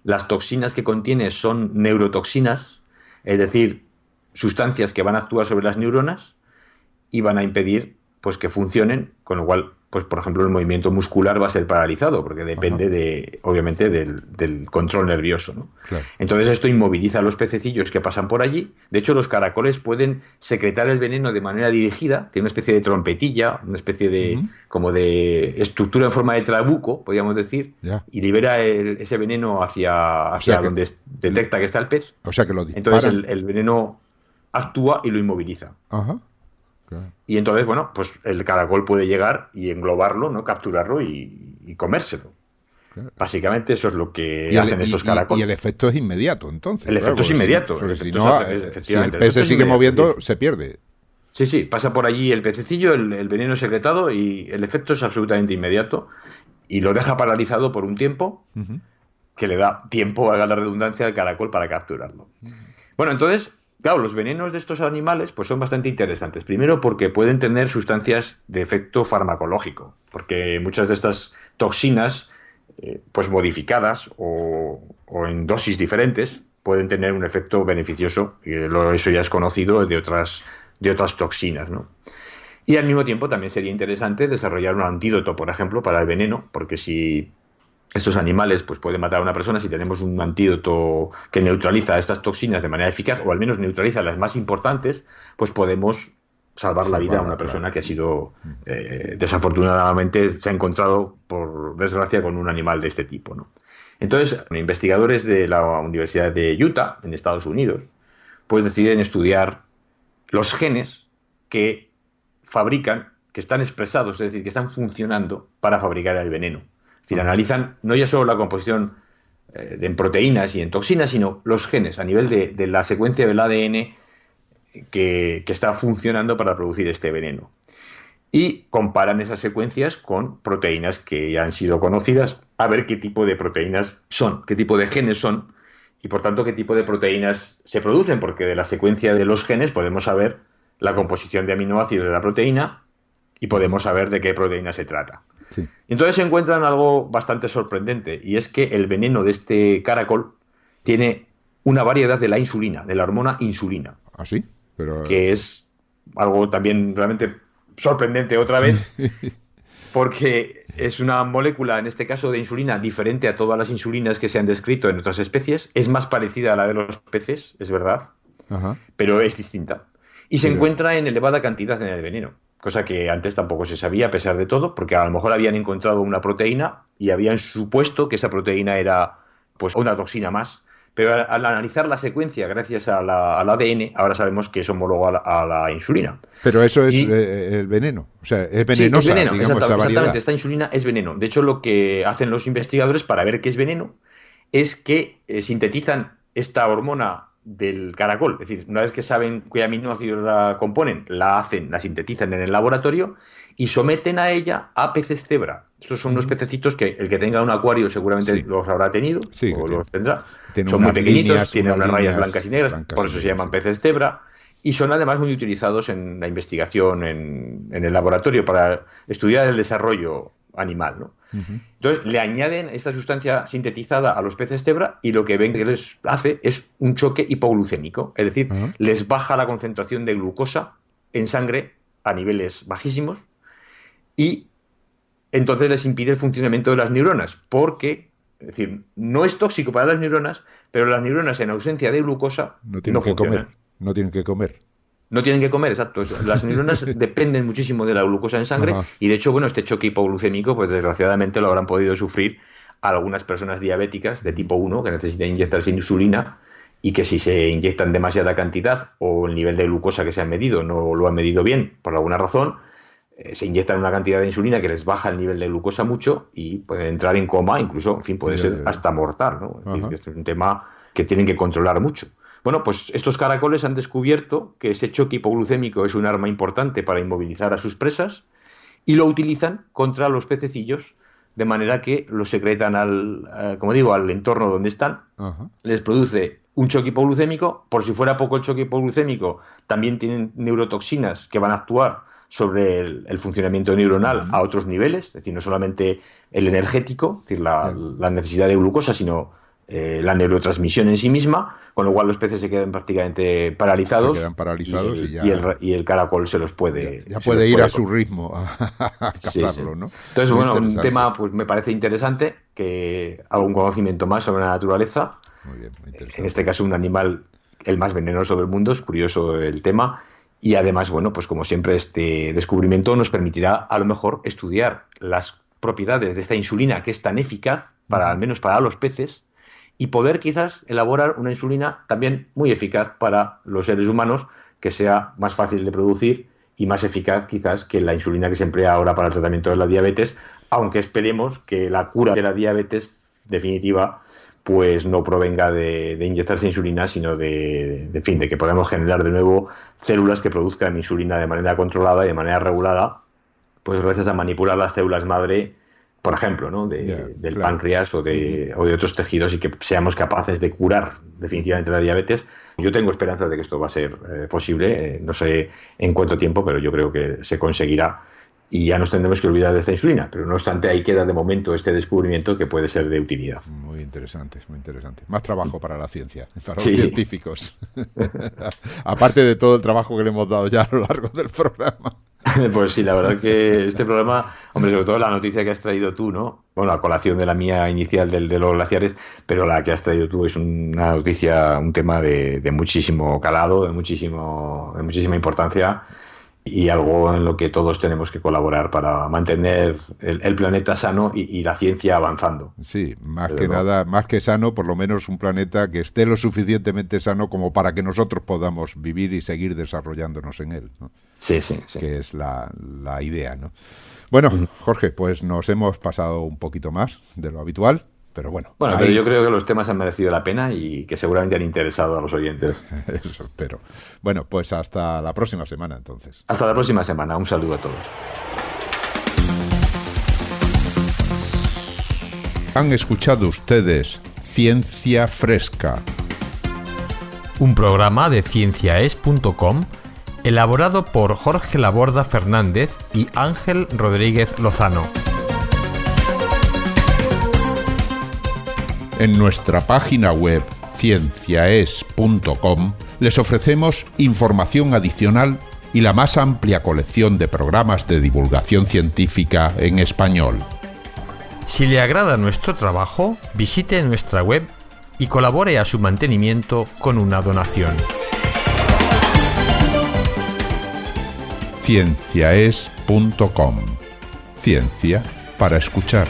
Las toxinas que contiene son neurotoxinas, es decir, sustancias que van a actuar sobre las neuronas y van a impedir pues que funcionen, con lo cual, pues por ejemplo, el movimiento muscular va a ser paralizado, porque Ajá, depende de, obviamente, del control nervioso, ¿no? claro. Entonces esto inmoviliza a los pececillos que pasan por allí. De hecho, los caracoles pueden secretar el veneno de manera dirigida, tiene una especie de trompetilla, una especie de Ujú. como de estructura en forma de trabuco, podríamos decir, Ya. y libera ese veneno O sea hacia que, donde detecta que está el pez. o sea que lo Entonces disparan. el veneno actúa y lo inmoviliza. Ajá, claro, Y entonces, bueno, pues el caracol puede llegar y englobarlo, ¿no? Capturarlo y comérselo. claro. Básicamente eso es lo que Y el, hacen estos y caracoles. el efecto es inmediato, entonces, El claro, efecto es inmediato, el porque si efecto es no, si el efectivamente, el pez efecto se es sigue inmediato. Es moviendo, decir, se pierde. sí, sí, pasa por allí el pececillo, el veneno es secretado y el efecto es absolutamente inmediato y lo deja paralizado por un tiempo Ujú. que le da tiempo, valga la redundancia, al caracol para capturarlo. Bueno, entonces, claro, los venenos de estos animales pues son bastante interesantes. Primero porque pueden tener sustancias de efecto farmacológico, porque muchas de estas toxinas, pues modificadas o en dosis diferentes, pueden tener un efecto beneficioso. Y eso ya es conocido de otras toxinas, ¿no? Y al mismo tiempo también sería interesante desarrollar un antídoto, por ejemplo, para el veneno, porque si estos animales pues pueden matar a una persona, si tenemos un antídoto que neutraliza estas toxinas de manera eficaz o al menos neutraliza las más importantes, pues podemos salvar la vida a Salvarla, una claro. persona que ha sido desafortunadamente se ha encontrado por desgracia con un animal de este tipo, ¿no? Entonces, investigadores de la Universidad de Utah en Estados Unidos pues deciden estudiar los genes que fabrican, que están expresados, es decir, que están funcionando para fabricar el veneno. Es decir, Ajá. analizan no ya solo la composición en proteínas y en toxinas, sino los genes a nivel de la secuencia del ADN que está funcionando para producir este veneno. Y comparan esas secuencias con proteínas que ya han sido conocidas, a ver qué tipo de proteínas son, qué tipo de genes son, y por tanto qué tipo de proteínas se producen, porque de la secuencia de los genes podemos saber la composición de aminoácidos de la proteína y Ujú. podemos saber de qué proteína se trata. Sí. Entonces se encuentran algo bastante sorprendente, y es que el veneno de este caracol tiene una variedad de la insulina, de la hormona insulina, Así, pero que es algo también realmente sorprendente otra sí. vez, porque es una molécula, en este caso de insulina, diferente a todas las insulinas que se han descrito en otras especies. Es más parecida a la de los peces, es verdad, Ajá. pero es distinta. Y se Pero encuentra en elevada cantidad en el veneno, cosa que antes tampoco se sabía a pesar de todo, porque a lo mejor habían encontrado una proteína y habían supuesto que esa proteína era pues una toxina más. Pero al analizar la secuencia gracias al ADN, ahora sabemos que es homólogo a la insulina. Pero eso es Y el veneno. O sea, es sí, es venenosa, veneno, digamos, esa exactamente. variedad. Esta insulina es veneno. De hecho, lo que hacen los investigadores para ver qué es veneno es que sintetizan esta hormona del caracol. Es decir, una vez que saben qué aminoácidos la componen, la sintetizan en el laboratorio y someten a ella a peces cebra. Estos son unos pececitos que el que tenga un acuario seguramente los habrá tenido o los tendrá. Son muy pequeñitos, tienen unas rayas blancas y negras, por eso se llaman peces cebra. Y son además muy utilizados en la investigación en el laboratorio para estudiar el desarrollo animal, ¿no? Entonces le añaden esta sustancia sintetizada a los peces cebra y lo que ven que les hace es un choque hipoglucémico, es decir, les baja la concentración de glucosa en sangre a niveles bajísimos y entonces les impide el funcionamiento de las neuronas, porque, es decir, no es tóxico para las neuronas, pero las neuronas en ausencia de glucosa no tienen que comer. No tienen que comer. No tienen que comer, exacto. Las neuronas dependen muchísimo de la glucosa en sangre y de hecho, bueno, este choque hipoglucémico, pues desgraciadamente lo habrán podido sufrir algunas personas diabéticas de tipo 1 que necesitan inyectarse insulina y que si se inyectan demasiada cantidad o el nivel de glucosa que se ha medido no lo han medido bien por alguna razón, se inyectan una cantidad de insulina que les baja el nivel de glucosa mucho y pueden entrar en coma, incluso, en fin, puede ser hasta mortal, ¿no? Es decir, esto es un tema que tienen que controlar mucho. Bueno, pues estos caracoles han descubierto que ese choque hipoglucémico es un arma importante para inmovilizar a sus presas y lo utilizan contra los pececillos de manera que los secretan como digo, al entorno donde están, les produce un choque hipoglucémico. Por si fuera poco el choque hipoglucémico, también tienen neurotoxinas que van a actuar sobre el funcionamiento neuronal a otros niveles, es decir, no solamente el energético, es decir, la necesidad de glucosa, sino la neurotransmisión en sí misma, con lo cual los peces se quedan prácticamente paralizados. Se quedan paralizados y el caracol se los puede... Ya puede ir a su ritmo a cazarlo, ¿no? Entonces, bueno, un tema pues me parece interesante, que algún conocimiento más sobre la naturaleza. Muy bien, muy interesante. En este caso, un animal el más venenoso del mundo, es curioso el tema. Y además, bueno, pues como siempre, este descubrimiento nos permitirá a lo mejor estudiar las propiedades de esta insulina que es tan eficaz, al menos para los peces, y poder quizás elaborar una insulina también muy eficaz para los seres humanos, que sea más fácil de producir y más eficaz quizás que la insulina que se emplea ahora para el tratamiento de la diabetes, aunque esperemos que la cura de la diabetes definitiva pues no provenga de inyectarse insulina, sino de que podamos generar de nuevo células que produzcan insulina de manera controlada y de manera regulada, pues gracias a manipular las células madre, por ejemplo, ¿no? del páncreas o de otros tejidos, y que seamos capaces de curar definitivamente la diabetes. Yo tengo esperanza de que esto va a ser posible, no sé en cuánto tiempo, pero yo creo que se conseguirá y ya nos tendremos que olvidar de esta insulina, pero no obstante ahí queda de momento este descubrimiento que puede ser de utilidad. Muy interesante, muy interesante. Más trabajo para la ciencia, para los científicos. Aparte de todo el trabajo que le hemos dado ya a lo largo del programa. Pues sí, la verdad que este programa, hombre, sobre todo la noticia que has traído tú, ¿no? Bueno, a colación de la mía inicial de los glaciares, pero la que has traído tú es una noticia, un tema de muchísimo calado, de muchísima importancia, y algo en lo que todos tenemos que colaborar para mantener el planeta sano y la ciencia avanzando. Sí, más que nada, más que sano, por lo menos un planeta que esté lo suficientemente sano como para que nosotros podamos vivir y seguir desarrollándonos en él, ¿no? Sí. Que es la idea, ¿no? Bueno, Jorge, pues nos hemos pasado un poquito más de lo habitual, pero bueno. Pero yo creo que los temas han merecido la pena y que seguramente han interesado a los oyentes. Eso espero. Bueno, pues hasta la próxima semana, entonces. Hasta la próxima semana. Un saludo a todos. Han escuchado ustedes Ciencia Fresca, un programa de cienciaes.com elaborado por Jorge Laborda Fernández y Ángel Rodríguez Lozano. En nuestra página web cienciaes.com les ofrecemos información adicional y la más amplia colección de programas de divulgación científica en español. Si le agrada nuestro trabajo, visite nuestra web y colabore a su mantenimiento con una donación. Cienciaes.com. Ciencia para escuchar.